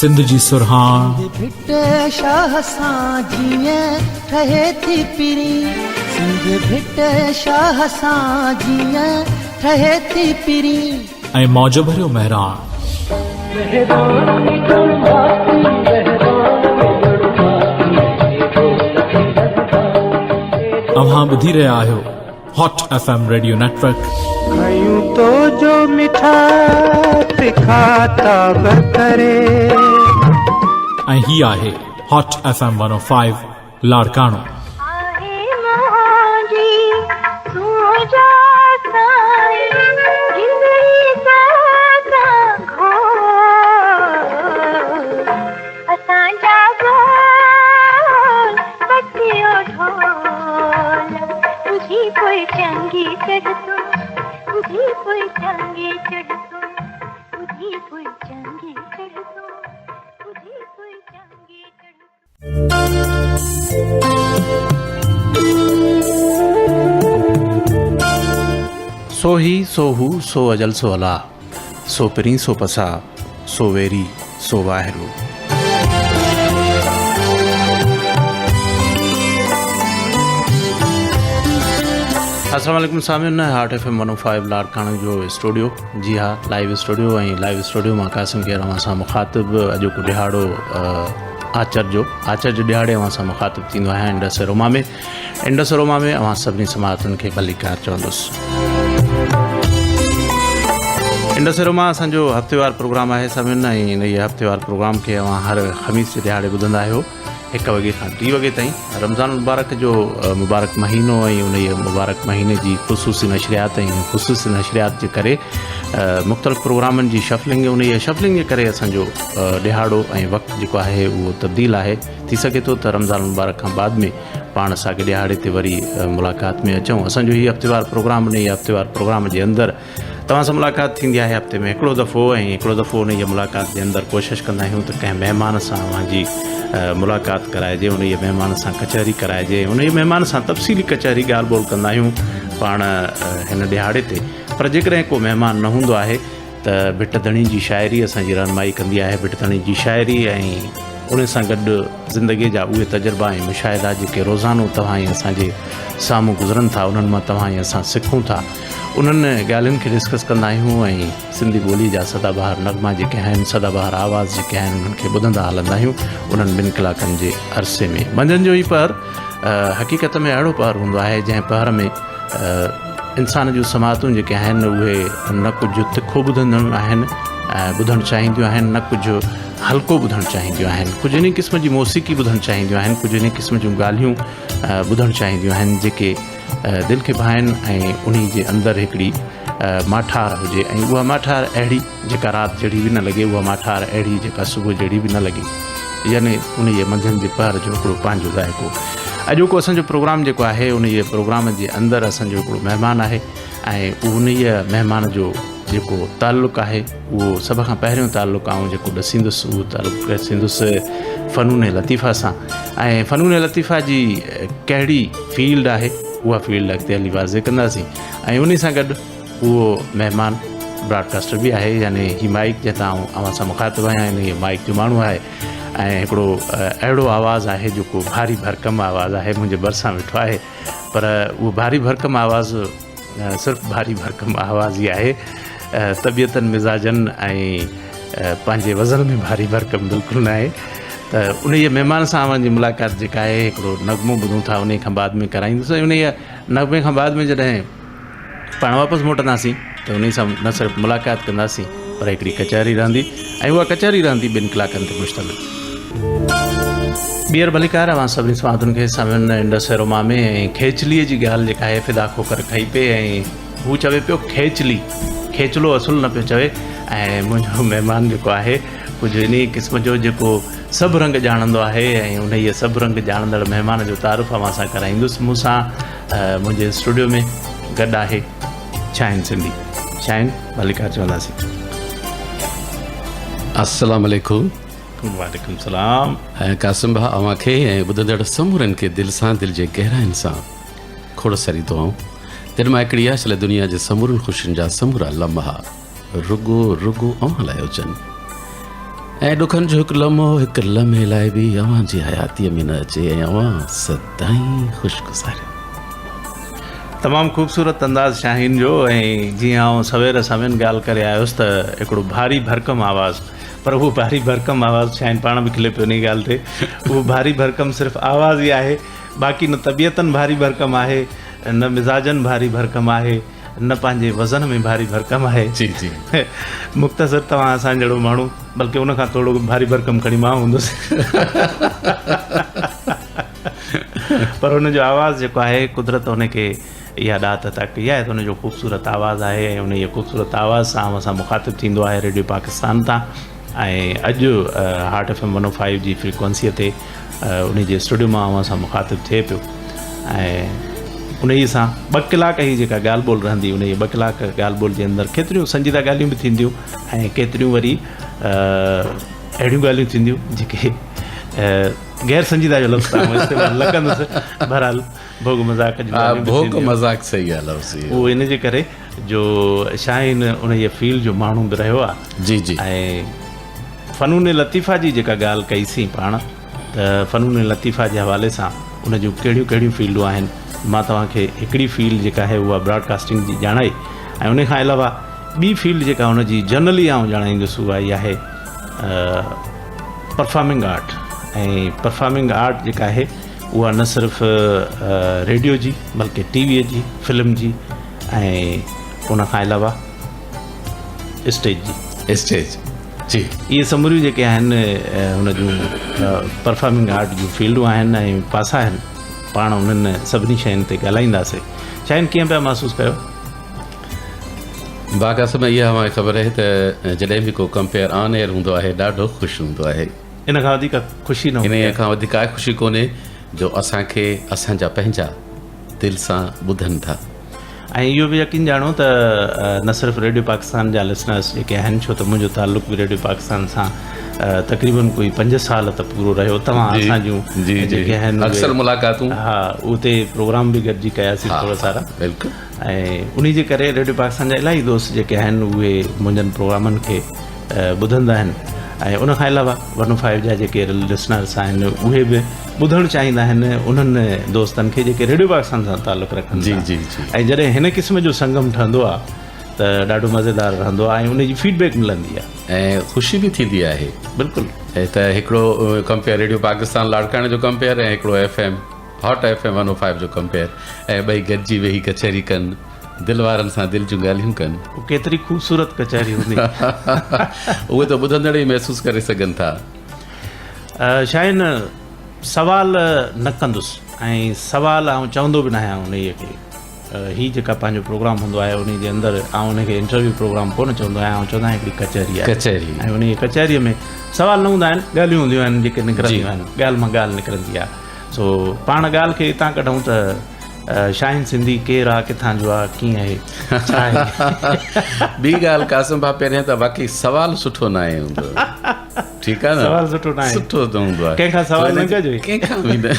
सिंध जी सुरहान भिट शाह सां जीअं ठहे थी पिरी, सिंध भिट शाह सां जीअं ठहे थी पिरी, ऐं मौज भरियो महिराण। अव्हां ॿुधी रहिया आहियो हॉट FM रेडियो नेटवर्क। खयूं तो जो मिठा तिखा ताब करे, ऐं ही आहे हॉट FM 105 लाड़काणो। सो ही सो हू सो अजल सो अला, सो पिरी सो पसा, सो वेरी सो वाहिरू। अस्सलाम वालेकुम सामिन, हॉट FM 105 लाड़काणा जो स्टूडियो। जी हाँ, लाइव स्टूडियो। ऐं लाइव स्टूडियो मां क़ासिम के अवां सां मुखातिब अॼोको ॾिहाड़ो आचर जो ॾिहाड़े अवां सां मुखातिब थींदो आहे इंडसरोमा में अवां सभिनी समातुनि खे भलीकार चवंदुसि। इंडसरोमा असांजो हफ़्तेवार प्रोग्राम आहे सभिनि, ऐं इन हफ़्तेवार प्रोग्राम खे अवां हर ख़मीस जे ॾिहाड़े ॿुधंदा आहियो 1 वॻे खां 3 वॻे ताईं। रमज़ान मुबारक जो मुबारक महीनो ऐं उन मुबारक महीने जी ख़ुसूसी नशरियात जे करे मुख़्तलिफ़ प्रोग्रामनि जी शफलिंग, उन शफलिंग जे करे असांजो ॾिहाड़ो ऐं वक़्तु जेको आहे उहो तब्दील आहे। थी सघे थो त रमज़ान मुबारक खां बाद में पाण साॻे ॾिहाड़े ते वरी मुलाक़ात में अचूं। असांजो हीउ हफ़्तेवार प्रोग्राम, उन हफ़्तेवार प्रोग्राम जे अंदरि तव्हां सां मुलाक़ात थींदी आहे हफ़्ते में हिकिड़ो दफ़ो, ऐं हिकिड़ो दफ़ो उन मुलाक़ात जे अंदरि कोशिशि कंदा आहियूं त कंहिं महिमान सां अव्हांजी मुलाक़ात कराइजे, उन महिमान सां कचहरी कराइजे, उन महिमान सां तफ़सीली कचहरी ॻाल्हि ॿोल कंदा आहियूं पाण हिन ॾिहाड़े ते। पर जेकॾहिं को महिमान न हूंदो आहे त भिट धणी जी शाइरी असांजी रहनुमाई कंदी आहे। भिट धणी जी शाइरी ऐं उन सां गॾु ज़िंदगीअ जा उहे तजुर्बा ऐं मुशाहिदा जेके रोज़ानो तव्हां ई असांजे साम्हूं गुज़रनि था, उन्हनि मां तव्हां ई असां सिखूं था, उन्हनि ॻाल्हियुनि खे डिस्कस कंदा आहियूं। ऐं सिंधी ॿोली जा सदाबहार नग़मा जेके आहिनि, सदाबहार आवाज़ जेके आहिनि, उन्हनि खे ॿुधंदा हलंदा आहियूं उन्हनि 2 कलाकनि जे अरसे में। मंझंदि जो ई पहर हक़ीक़त में अहिड़ो पहर हूंदो आहे जंहिं पहर में इंसान जूं समातूं जेके आहिनि उहे न कुझु तिखो ॿुधंदियूं आहिनि, ॿुधणु चाहींदियूं आहिनि, न कुझु हल्को ॿुधणु चाहींदियूं आहिनि, कुझु इन क़िस्म जी मौसीक़ी ॿुधणु चाहींदियूं आहिनि, कुझु इन क़िस्म जूं ॻाल्हियूं ॿुधणु चाहींदियूं आहिनि जेके दिलि खे भाइनि, ऐं उन जे अंदरि हिकिड़ी माठार हुजे, ऐं उहा माठार अहिड़ी जेका राति जहिड़ी बि न लॻे, उहा माठार अहिड़ी जेका सुबुह जहिड़ी बि न लॻे, यानी उन मंझंदि जे पहर जो हिकिड़ो पंहिंजो ज़ाइक़ो। अॼोको असांजो प्रोग्राम जेको आहे उन प्रोग्राम जे अंदरि असांजो हिकिड़ो महिमान आहे, ऐं उन महिमान जो जेको ताल्लुक़ु आहे उहो सभ खां पहिरियों ताल्लुक़ु आउं जेको ॾसींदुसि उहो ताल्लुक़ु ॾसींदुसि फ़नून लतीफ़ा सां। ऐं फ़नून लतीफ़ा जी कहिड़ी फील्ड आहे उहा फील्ड अॻिते हली वाज़े कंदासीं, ऐं उन सां गॾु उहो महिमान ब्रॉडकास्टर बि आहे, यानी ही माइक जंहिं अवां सां मुखातिब आहियां, इन माइक जो माण्हू आहे, ऐं हिकिड़ो अहिड़ो आवाज़ु आहे जेको भारी भरकम आवाज़ु आहे। मुंहिंजे भरिसां वेठो आहे, पर उहो भारी भरकम आवाज़ु सिर्फ़ु भारी भरकम आवाज़ ई आहे, तबियतनि मिज़ाजनि ऐं पंहिंजे वज़न में भारी भरकम बिल्कुलु न आहे। त उन महिमान सां अव्हांजी मुलाक़ात जेका आहे हिकिड़ो नग़मो ॿुधूं था, उन खां बाद में कराईंदुसि। उन नग़मे खां बाद में जॾहिं पाण वापसि मोटंदासीं त उन सां न सिर्फ़ु मुलाक़ात कंदासीं पर हिकिड़ी कचहरी रहंदी, ऐं उहा कचहरी रहंदी 2 कलाकनि ते मुश्तमिल। ॿीहर भलीकार अवां सभिनी समातुनि खे सामिन इंडसरोमा में। ऐं खेचलीअ जी ॻाल्हि जेका आहे फिदा खोकर खई पे, ऐं हू चवे पियो खेचली, खेचलो असुल न पियो चवे। ऐं मुंहिंजो महिमान जेको आहे कुझु इन क़िस्म जो जेको सभु रंग ॼाणंदो आहे, ऐं उन सभु रंग ॼाणंदड़ महिमान जो तारुफ़ अवां सां कराईंदुसि। मूंसां मुंहिंजे स्टूडियो में गॾु आहे शाहिन सिंधी। शाहिन भलीकार चवंदासीं। अस्सलाम वालेकुम। वालेकुम सलाम। ऐं क़ासिम भाउ अव्हांखे ऐं ॿुधंदड़ समूरनि खे दिलि सां, दिलि जे गहराइनि सां खोड़ सारी दुआऊं। दिलि मां हिकिड़ी आहे छल दुनिया जे समूरनि ख़ुशियुनि जा समूरा लम्हा रुगो रुगो अव्हां लाइ हुजनि। ऐं ॾुखनि जो हिकु लम्हो हिकु लम्हे लाइ बि अव्हां जी हयातीअ में न अचे ऐं अव्हां सदाईं ख़ुशगुज़ारियो। तमामु ख़ूबसूरत अंदाज़ शाहीन जो। ऐं जीअं आउं सवेर सवेन ॻाल्हि करे आयुसि त हिकिड़ो भारी भरकम आवाज़ु, पर उहो भारी भरकम आवाज़ु शाहीन पाण बि खिले पियो उन ॻाल्हि ते। उहो भारी भरकम सिर्फ़ु आवाज़ ई आहे, बाक़ी न तबियतनि भारी भरकम आहे, न मिज़ाजनि भारी भरकम आहे, न पंहिंजे वज़न में भारी भरकम आहे। जी जी मुख़्तसिर तव्हां असां जहिड़ो माण्हू, बल्कि उनखां थोरो भारी भरकम खणी मां हूंदुसि। पर हुनजो आवाज़ु जेको आहे कुदरत हुनखे इहा ॾात अता कई आहे त हुनजो ख़ूबसूरत आवाज़ु आहे ऐं उन जी ख़ूबसूरत आवाज़ सां असां मुखातिबु थींदो आहे रेडियो पाकिस्तान तां। ऐं अॼु हार्ट FM 105 जी फ्रीक्वेंसीअ ते उन जे स्टूडियो मां असां मुखातिबु थिए पियो। ऐं उन ई सां 2 कलाक ई जेका ॻाल्हि ॿोल रहंदी, उन जी 2 कलाक ॻाल्हि ॿोल जे अंदरि केतिरियूं संजीदा ॻाल्हियूं बि थींदियूं ऐं केतिरियूं वरी अहिड़ियूं ॻाल्हियूं थींदियूं जेके गैर संजीदा जो लफ़्ज़ तव्हां इस्तेमालु न कंदुसि। बहरहाल भोग मज़ाक भोग मज़ाक सही आहे लफ़्ज़ उहो इन जे करे जो शाहीन उन जे फील्ड जो माण्हू बि रहियो आहे। जी जी ऐं फ़नून लतीफ़ा जी जेका ॻाल्हि कईसीं पाण, त फ़नून लतीफ़ा जे हवाले सां उन जूं कहिड़ियूं कहिड़ियूं फील्डूं आहिनि, मां तव्हांखे हिकिड़ी फील्ड जेका आहे उहा ब्रॉडकास्टिंग जी ॼाणाई, ऐं उन खां अलावा ॿी फील्ड जेका हुन जी जनरली आउं ॼाणाईंदुसि उहा इहा आहे परफॉर्मिंग आर्ट। ऐं परफॉर्मिंग आर्ट जेका आहे उहा न सिर्फ़ु रेडियो जी बल्कि टीवीअ जी, फिल्म जी, ऐं उन खां अलावा स्टेज जी, इहे समूरियूं जेके आहिनि हुन जूं परफॉर्मिंग आर्ट जूं फील्डूं आहिनि ऐं पासा आहिनि। पाण उन्हनि सभिनी शयुनि ते ॻाल्हाईंदासीं। शाहीन कीअं पिया महसूसु कयो? बाक़ासम इहा मूंखे ख़बर आहे त जॾहिं बि को कंपेयर ऑन एयर हूंदो आहे ॾाढो ख़ुशि हूंदो आहे। इन खां वधीक ख़ुशी न, इन खां वधीक आहे ख़ुशी कोन्हे जो असांखे असांजा पंहिंजा दिलि सां ॿुधनि था। ऐं इहो बि यकीन ॼाणो त न सिर्फ़ु रेडियो पाकिस्तान जा लिसनर्स जेके आहिनि, छो त मुंहिंजो ताल्लुक़ बि रेडियो पाकिस्तान सां तक़रीबन कोई 5 साल त पूरो रहियो। तव्हां असां जूं जेके आहिनि अक्सर मुलाक़ातूं, हा, उते प्रोग्राम बि गॾिजी कयासीं थोरा सारा। बिल्कुलु। ऐं उन जे करे रेडियो पाकिस्तान जा इलाही दोस्त जेके आहिनि उहे मुंहिंजनि प्रोग्रामनि खे ॿुधंदा आहिनि। ऐं उन खां अलावा 105 जा जेके लिसनर्स आहिनि उहे बि ॿुधणु चाहींदा आहिनि उन्हनि दोस्तनि खे जेके रेडियो पाकिस्तान सां ताल्लुक़ु रखनि। जी जी जी। ऐं जॾहिं हिन क़िस्म जो संगम ठहंदो आहे त ॾाढो मज़ेदार रहंदो आहे ऐं उन जी फीडबैक मिलंदी आहे ऐं ख़ुशी बि थींदी आहे। बिल्कुलु। ऐं त हिकिड़ो कंपेयर रेडियो पाकिस्तान लाड़काणे जो कंपेयर ऐं हिकिड़ो FM हॉट FM 105 जो कंपेयर, ऐं ॿई गॾिजी वेही कचहरी कनि, दिलि वारनि सां दिलि जूं ॻाल्हियूं कनि। केतिरी ख़ूबसूरत कचहरी हूंदी। उहे त ॿुधंदड़ ई महसूसु करे सघनि था। शाहीन सवाल न कंदुसि ऐं सवाल आउं चवंदो बि न आहियां उन खे। हीअ जेका पंहिंजो प्रोग्राम हूंदो आहे उन जे अंदरि आउं उनखे इंटरव्यू प्रोग्राम कोन चवंदो आहियां, आउं चवंदो आहियां हिकिड़ी कचहरी आहे। कचहरी। ऐं उन कचहरीअ में सवाल न हूंदा आहिनि, ॻाल्हियूं हूंदियूं आहिनि जेके निकिरंदियूं आहिनि, ॻाल्हि मां ॻाल्हि निकिरंदी आहे। सो पाण ॻाल्हि खे हितां कढूं त शाहीन सिंधी केरु आहे, किथां जो आहे, कीअं आहे, छा आहे। ॿी ॻाल्हि कासिम भाउ, पहिरियां त बाक़ी सवालु सुठो न आहे हूंदो। ठीकु आहे न, सवाल सुठो न आहे, सुठो त हूंदो आहे, कंहिंखां सवाल न कजो, कंहिंखां बि न।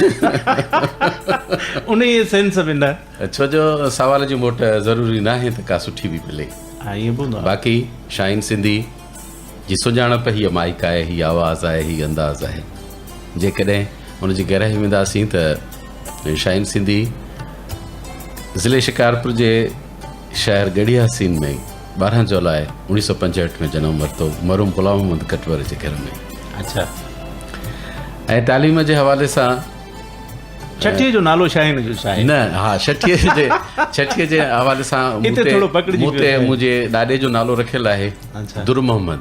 उन ई सेंस में न, छो जो सवाल जी मोट ज़रूरी न आहे त का सुठी बि मिले। हा, ईअं बि हूंदो आहे। बाक़ी शाहीन सिंधी जी सुञाणप हीअ माइक आहे, हीअ आवाज़ आहे, हीअ अंदाज़ आहे। जेकॾहिं हुनजी गहराई वेंदासीं त शाहीन सिंधी ज़िले शिकारपुर जे शहर गढ़ियासीन में 12 जुलाई 1965 में जनमु वरितो, मरूम ग़ुलाम मोहम्मद कटवर जे घर में। अच्छा। ऐं तालीम जे हवाले सां छठीअ जो नालो शाहीन जो छा आहे? न, हा, छठीअ जे हवाले सां मूंखे मुंहिंजे ॾाॾे जो नालो रखियलु आहे, दुर मोहम्मद।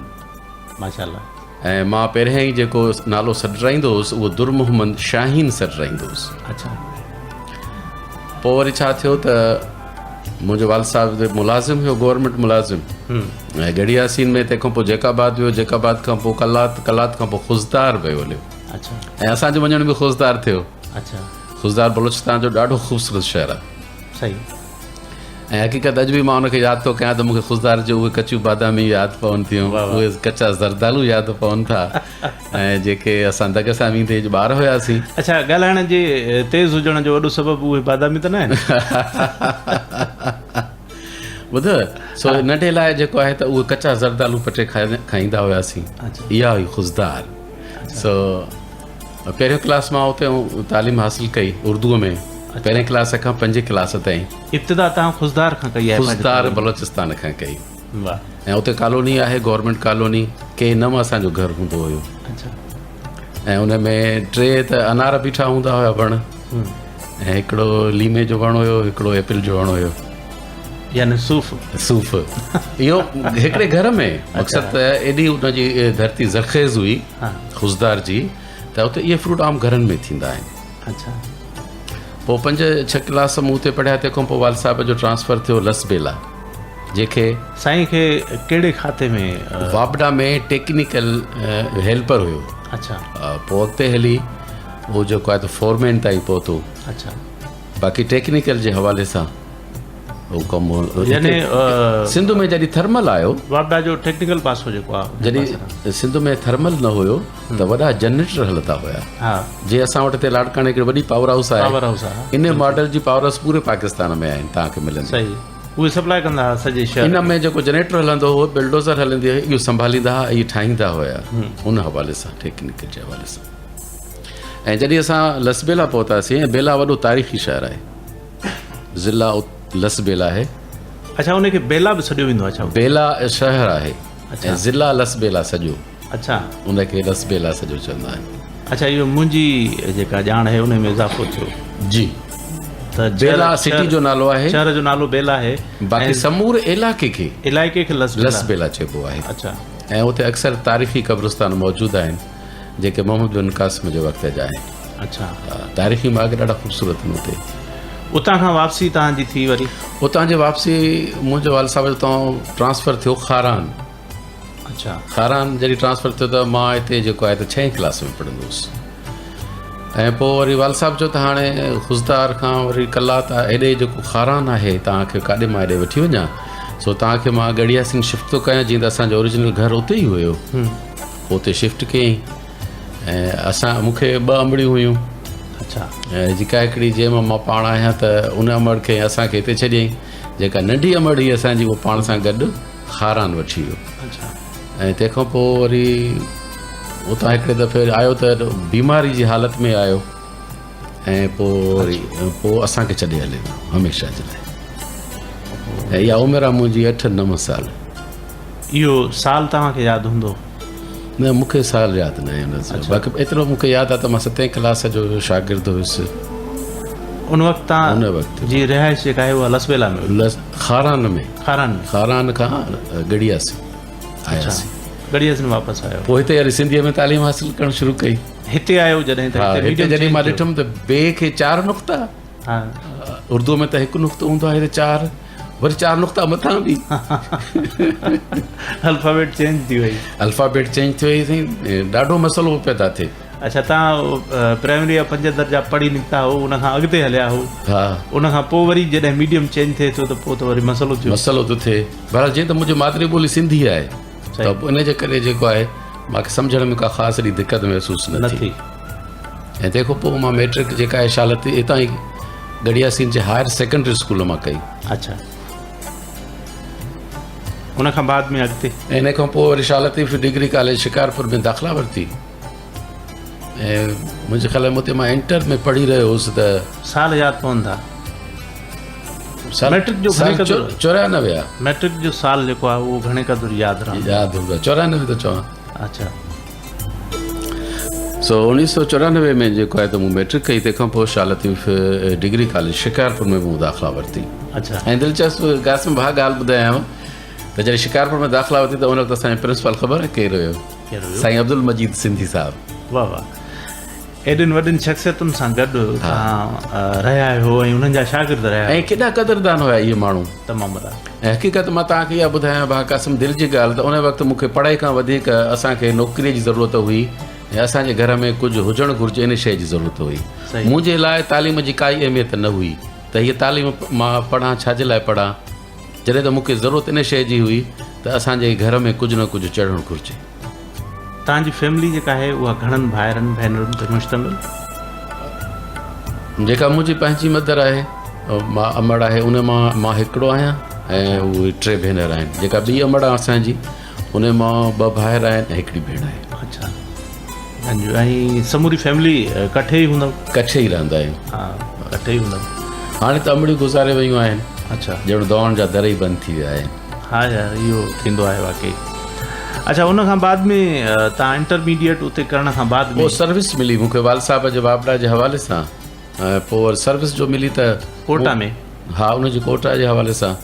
माशाअल्लाह। ऐं मां पहिरियों ई जेको नालो सॾराईंदो हुउसि उहो दुर मोहम्मद शाहीन सॾराईंदो हुउसि। अच्छा। पोइ वरी छा थियो त मुंहिंजो वाल साहिबु मुलाज़िम हुयो, गवर्नमेंट मुलाज़िम, ऐं गढ़ियासीन में। तंहिंखां पोइ जेकाबाद वियो, जेकाबाद खां पोइ कलात खां पोइ ख़ुशदार वियो हलियो। अच्छा। ऐं असांजो वञण बि ख़ुशदार थियो। अच्छा। ख़ुशदार बलोचिस्तान जो ॾाढो ख़ूबसूरत शहर आहे। सही। ऐं हक़ीक़त अॼु बि मां हुनखे यादि थो कयां त मूंखे ख़ुशदार जो उहे कचियूं बादामी यादि पवनि थियूं, उहे कचा ज़रदालू यादि पवनि था, ऐं जेके असां दग सां वींदे ॿार हुयासीं। अच्छा, ॻाल्हाइण जे तेज़ हुजण जो वॾो सबबु उहे बादामी त न आहिनि? ॿुध सो नंढे लाइ जेको आहे त उहे कचा ज़रदालू पटे खाईंदा हुआसीं इहा हुई ख़ुशदार सो पहिरियों क्लास मां उते तालीम हासिलु कई उर्दूअ में पहिरें क्लास खां 5 क्लास ताईं इब्तिदा तव्हां ख़ुशदार खां कई आहे ख़ुशदार बलोचिस्तान खां कई वाह ऐं उते कॉलोनी आहे गवर्नमेंट कॉलोनी के नम असांजो घरु हूंदो हुयो ऐं उन में 3 त अनार बीठा हूंदा हुया वण ऐं हिकिड़ो लीमे जो वण हुयो हिकिड़ो एपल जो वण हुयो यानी सूफ़ इहो हिकिड़े घर में मक़सदु त एॾी उनजी धरती ज़रख़ेज़ हुई ख़ुशदार जी त उते इहे फ्रूट आम घरनि में थींदा आहिनि अच्छा पोइ 5-6 क्लास मूं उते पढ़िया तंहिंखां पोइ वाल साहिब जो ट्रांसफर थियो लसबेला जेके साईं खे कहिड़े खाते में वाबडा में टेक्निकल हेल्पर हुयो अच्छा पोइ अॻिते हली उहो जेको आहे त फोरमैन ताईं पहुतो अच्छा बाक़ी टेक्निकल जे हवाले सां उहो कमु यानी सिंध में जॾहिं थर्मल आयो वाबडा जो टेक्निकल पासो जेको आहे जॾहिं सिंध में थर्मल न हुयो त वॾा जनरेटर हलंदा हुया हा जीअं असां वटि हिते लाड़काणे हिकिड़ी वॾी पावर हाउस आहे हाउस आहे इन मॉडल जी पावर हाउस पूरे पाकिस्तान में आहिनि तव्हांखे मिलंदी सही उहे सप्लाई कंदा हुआ सॼे शहर इन में जेको जनरेटर हलंदो हुओ बिल्डोज़र हलंदी हुई इहो संभालींदा हुआ इहे ठाहींदा हुया उन हवाले सां टेक्निकल जे हवाले सां ऐं जॾहिं असां लसबेला पहुतासीं ऐं बेला वॾो तारीख़ी शहर आहे ज़िला लसबेला आहे अच्छा उनखे बेला बि सॾियो वेंदो आहे छा बेला शहर आहे ऐं ज़िला लसबेला सॼो अच्छा उनखे लसबेला सॼो चवंदा आहिनि अच्छा इहो मुंहिंजी जेका ॼाण आहे उन में इज़ाफ़ो थियो जी त बेला सिटी जो नालो आहे शहर जो नालो बेला आहे बाक़ी समूरे इलाइक़े खे लसबेला लसबेला चइबो आहे अच्छा ऐं उते अक्सर तारीख़ी क़ब्रिस्तान मौजूदु आहिनि जेके मोहम्मद बिन कासिम जे वक़्त जा आहिनि अच्छा तारीख़ी मार्ग ॾाढा ख़ूबसूरत आहिनि उते उतां खां वापसी तव्हांजी थी वरी उतां जी वापसी मुंहिंजो वाल साहिब जो उतां ट्रांसफर थियो खारान अच्छा खारान जॾहिं ट्रांसफर थियो त मां हिते जेको आहे त 6 क्लास में पढ़ंदो हुउसि ऐं पोइ वरी वाल साहिब चयो त हाणे ख़ुशदार खां वरी कलात आहे हेॾे जेको खारान आहे तव्हांखे काॾे मां हेॾे वठी वञा सो तव्हांखे मां गड़िया सिंह शिफ्ट थो कयां जीअं त असांजो ओरिजिनल घरु उते ई हुयो उते शिफ्ट कयईं ऐं मूंखे 2 अमड़ियूं हुयूं अच्छा ऐं जेका हिकिड़ी जंहिंमां मां पाण आहियां त उन अमड़ खे असांखे हिते छॾियईं जेका नंढी अमड़ हुई असांजी उहो पाण सां गॾु खारान वठी वियो अच्छा ऐं तंहिंखां पोइ वरी उतां हिकिड़े दफ़े आयो त बीमारी जी हालति में आयो ऐं पोइ वरी पोइ असांखे छॾे हले हमेशह जे लाइ ऐं इहा उमिरि आहे मुंहिंजी 8-9 साल इहो साल तव्हांखे यादि हूंदो न मूंखे साल यादि न आहे बाक़ी एतिरो मूंखे यादि आहे त मां 7 क्लास जो शागिर्दु हुयुसि उन वक़्तु तव्हां उन वक़्तु जी रिहाइश जेका आहे उहा लसबेला में खारान में खारान खां गड़ियासीं आयासीं गड़ियासीं वापसि आयो पोइ हिते वरी सिंधीअ में तालीम हासिलु करणु शुरू कई हिते आयो जॾहिं हा हिते जॾहिं मां ॾिठुमि त बे खे 4 नुक़्ता हा उर्दू में त 1 नुक़्तो हूंदो आहे हिते 4 वरी 4 नुक़्ता मथां बि अल्फाबेट चेंज थी वई अल्फाबेट चेंज थी वई साईं ॾाढो मसइलो पैदा थिए अच्छा तव्हां प्राइमरी या 5 दर्जा पढ़ी निकिता हो उन खां अॻिते हलिया हो हा उन खां पोइ वरी जॾहिं मीडियम चेंज थिए थो त पोइ त वरी मसइलो थियो मसइलो थो थिए बहरहाल जीअं त मुंहिंजी मादरी ॿोली सिंधी आहे त इन जे करे जेको आहे मूंखे सम्झण में का ख़ासि एॾी दिक़त महसूसु न थी ऐं तंहिंखां पोइ मां मैट्रिक जेका आहे शालती हितां ई गड़िया सिंह जे हायर सेकेंडरी स्कूल मां कई अच्छा उन खां बाद में अॻिते ऐं इन खां पोइ वरी शालतीफ़ डिग्री कॉलेज शिकारपुर में दाख़िला वरिती ऐं मुंहिंजे ख़्याल में हुते मां इंटर में पढ़ी रहियो हुउसि त साल यादि पवंदा मैट्रिक जो 94 आहे मैट्रिक जो साल जेको आहे उहो घणे क़दुरु यादि हूंदो 94 त चवां अच्छा सो 1994 में जेको आहे त मूं मैट्रिक कई तंहिंखां पोइ शालतीफ़ डिग्री कॉलेज शिकारपुर में मूं दाख़िला वरिती अच्छा ऐं दिलचस्प क़ासिम भाउ ॻाल्हि ॿुधायांव त जॾहिं शिकारपुर में दाख़िला वरिती त उन वक़्तु असांजो प्रिंसिपल ख़बर आहे केरु हुयो साईं अब्दुल मजीद सिंधी साहिबु वाह वाह एॾियुनि वॾियुनि शख़्सियतुनि सां गॾु तव्हां रहिया आहियो ऐं उन्हनि जा शागिर्द रहिया ऐं केॾा क़दरदान हुया इहे माण्हू तमामु वॾा ऐं हक़ीक़त मां तव्हांखे इहा ॿुधायां भाउ क़ासिम दिलि जी ॻाल्हि त उन वक़्तु मूंखे पढ़ाई खां वधीक असांखे नौकिरीअ जी ज़रूरत हुई ऐं असांजे घर में कुझु हुजणु घुरिजे इन शइ जी ज़रूरत हुई मुंहिंजे लाइ तालीम जी काई अहमियत न हुई त हीअ तालीम मां पढ़ां छाजे लाइ पढ़ां जॾहिं त मूंखे ज़रूरत इन शइ जी हुई त असांजे घर में कुझु न कुझु चढ़णु घुरिजे तव्हांजी फैमिली जेका आहे उहा घणनि भाइरनि भेनरुनि ते मुश्तमिल जेका मुंहिंजी पंहिंजी मदर आहे मां अमड़ आहे उन मां हिकिड़ो आहियां ऐं उहे 3 भेनर आहिनि. जेका ॿी अमड़ आहे असांजी उन मां 2 भाइर आहिनि ऐं हिकिड़ी भेण आहे. अच्छा. ऐं समूरी फैमिली कठे ई हूंदव? कच्छ ई रहंदा आहियूं. हा, कठे ई हूंदव. हाणे त अमड़ियूं गुज़ारे वियूं आहिनि. अच्छा. ॼण दौड़ जा दर ई बंदि थी विया आहिनि. हा यार, इहो थींदो आहे वाकई. अच्छा, उन खां बाद में तव्हां इंटरमीडिएट उते करण खां बाद में पोइ सर्विस मिली मूंखे वाल साहब जे बाबड़ा जे हवाले सां. पोइ सर्विस जो मिली त कोटा में. हा, उनजी कोटा जे हवाले सां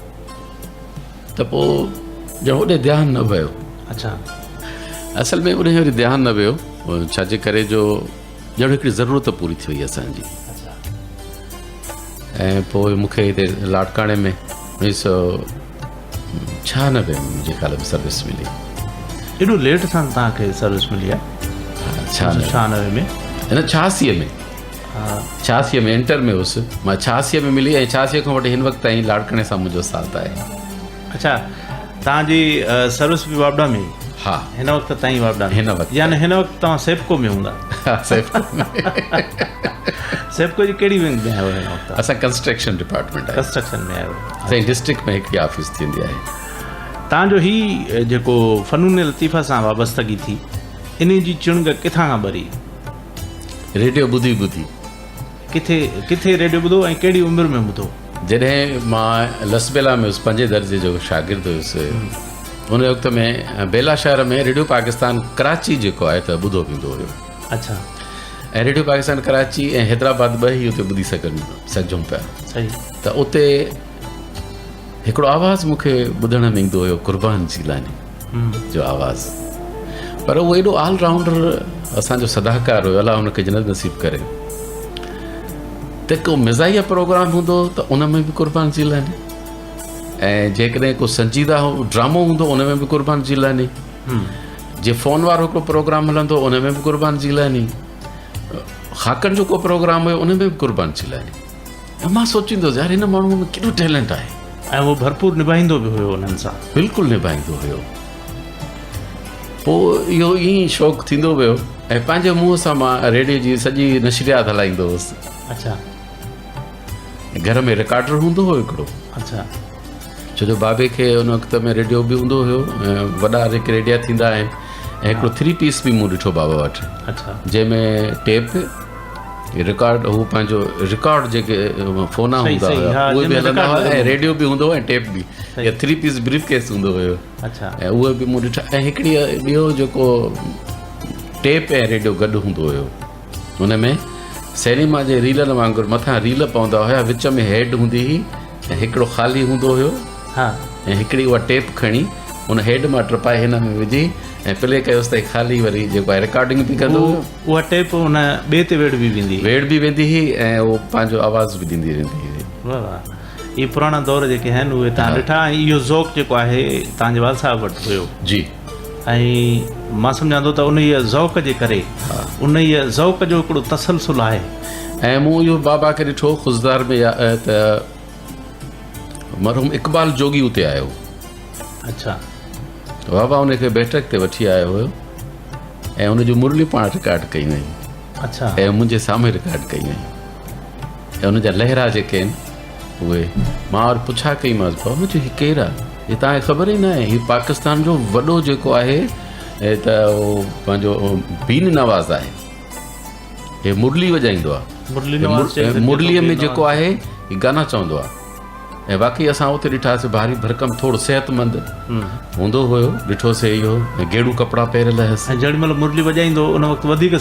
त पोइ ॼण होॾे ध्यानु न वियो. अच्छा. असल में उन वरी ध्यानु न वियो छाजे करे जो ॼण हिकिड़ी ज़रूरत पूरी थी वई असांजी. ऐं पोइ मूंखे हिते लाड़काणे में 1996 में मुंहिंजे ख़्याल में सर्विस मिली. एॾो लेट सां तव्हांखे सर्विस मिली आहे? 96 में. हिन 86 में. 86 में इंटर में हुउसि मां. 86 में मिली ऐं 86 खां वठी हिन वक़्तु ताईं लाड़काणे सां मुंहिंजो साथ आहे. अच्छा, तव्हांजी सर्विस बि वापडा में? हा, हिन वक़्तु ताईं वापडा में. हिन वक़्तु यानी हिन वक़्तु तव्हां सेफको में हूंदा? सेफको जी कहिड़ी विंग में आहियो हिन वक़्तु? असां कंस्ट्रक्शन डिपार्टमेंट आहे. कंस्ट्रक्शन में आहियो. असांजी डिस्ट्रिक्ट में हिकिड़ी ऑफिस थींदी आहे. तव्हांजो ही जेको फ़नून लतीफ़ा सां वाबस्तगी थी, इन जी चुणग किथां खां भरी? रेडियो ॿुधी ॿुधी. किथे रेडियो ॿुधो ऐं कहिड़ी उमिरि में ॿुधो? जॾहिं मां लसबेला में हुउसि, 5 दर्जे जो शागिर्द हुयुसि, उन वक़्त में बेला शहर में रेडियो पाकिस्तान कराची जेको आहे त ॿुधो वेंदो हुयो. अच्छा. ऐं रेडियो पाकिस्तान कराची ऐं हैदराबाद 2 ई उते ॿुधी सघूं पिया. सही. त उते हिकिड़ो आवाज़ु मूंखे ॿुधण में ईंदो हुयो, कुर्बान जीलानी जो आवाज़ु. पर उहो एॾो ऑलराउंडर असांजो सदाकार हुयो, अलाह हुनखे जन्नत नसीब करे. त को मिज़ाहिया प्रोग्राम हूंदो त उन में बि कुर्बान जीलानी, ऐं जेकॾहिं को संजीदा ड्रामो हूंदो उन में बि कुर्बान जीलानी, जे फ़ोन वारो हिकिड़ो प्रोग्राम हलंदो उन में बि कुर्बान जीलानी, ख़ाकनि जो को प्रोग्राम हुयो उन में बि कुर्बान जीलानी. ऐं मां सोचींदो यार हिन माण्हूअ में केॾो टैलेंट आहे. ऐं उहो भरपूर निभाईंदो बि हुयो उन्हनि सां. बिल्कुलु निभाईंदो हुयो. पोइ इहो ईअं शौक़ु थींदो वियो ऐं पंहिंजे मुंहं सां मां रेडियो जी सॼी नशरियात हलाईंदो हुउसि. अच्छा. घर में रिकॉर्डर हूंदो हुयो हिकिड़ो. अच्छा. छो जो बाबे खे उन वक़्त में रेडियो बि हूंदो हुयो, वॾा जेके रेडिया थींदा आहिनि, ऐं हिकिड़ो 3 पीस बि मूं ॾिठो बाबा वटि. अच्छा. जंहिंमें टेप रिकॉर्ड, हू पंहिंजो रिकॉर्ड जेके फ़ोना हूंदा हुआ उहे बि हलंदा हुआ, ऐं रेडियो बि हूंदो ऐं टेप बि. 3 पीस ब्रीफ केस हूंदो हुयो. अच्छा. ऐं उहे बि मूं ॾिठा. ऐं हिकिड़ी ॿियो जेको टेप ऐं रेडियो गॾु हूंदो हुयो, हुन में सिनेमा जे रीलनि वांगुरु मथां रील पवंदा हुया, विच में हेड हूंदी हुई ऐं हिकिड़ो ख़ाली हूंदो हुयो. हा. ऐं हिकिड़ी उहा टेप खणी उन हेड मां टपाए हिन में विझी ऐं प्ले कयोसि त ख़ाली वरी जेको आहे रिकॉर्डिंग बि कंदो हुयो. उहा टेप हुन ॿिए ते वेड़ बि वेंदी हुई ऐं उहो पंहिंजो आवाज़ बि ॾींदी रहंदी हुई. वाह वाह. इहे पुराणा दौर जेके आहिनि उहे तव्हां ॾिठा. ऐं इहो ज़ौक़ जेको आहे तव्हांजे वाल साहिब वटि हुयो? जी. ऐं मां सम्झां थो त उन ज़ौक़ जे करे उन ज़ौक़ जो हिकिड़ो तसलसल आहे. ऐं मूं इहो बाबा खे ॾिठो ख़ुशदार में त मरहूम इक़बाल जोगी उते आयो. अच्छा. बाबा उनखे बैठक ते वठी आयो हुयो ऐं उनजूं मुरलियूं पाण रिकॉर्ड कयूं आहिनि. अच्छा. ऐं मुंहिंजे साम्हूं रिकॉर्ड कयूं आहिनि. ऐं उनजा लहरा जेके आहिनि उहे मां वरी पुछा कईमांसि, बाबा जो हीउ केरु आहे? हीउ तव्हांखे ख़बर ई न आहे, हीउ पाकिस्तान जो वॾो जेको आहे त उहो पंहिंजो बीन नवाज़ आहे. हे मुरली वॼाईंदो आहे. मुरलीअ में जेको आहे हीउ गाना चवंदो आहे. ऐं बाक़ी असां उते ॾिठासीं भारी भरकम, थोरो सिहतमंद हूंदो हुयो. ॾिठोसीं इहो गेड़ू कपिड़ा पहिरियल हुयसि. ऐं जेॾी महिल मुरली वॼाईंदो उन वक़्तु वधीक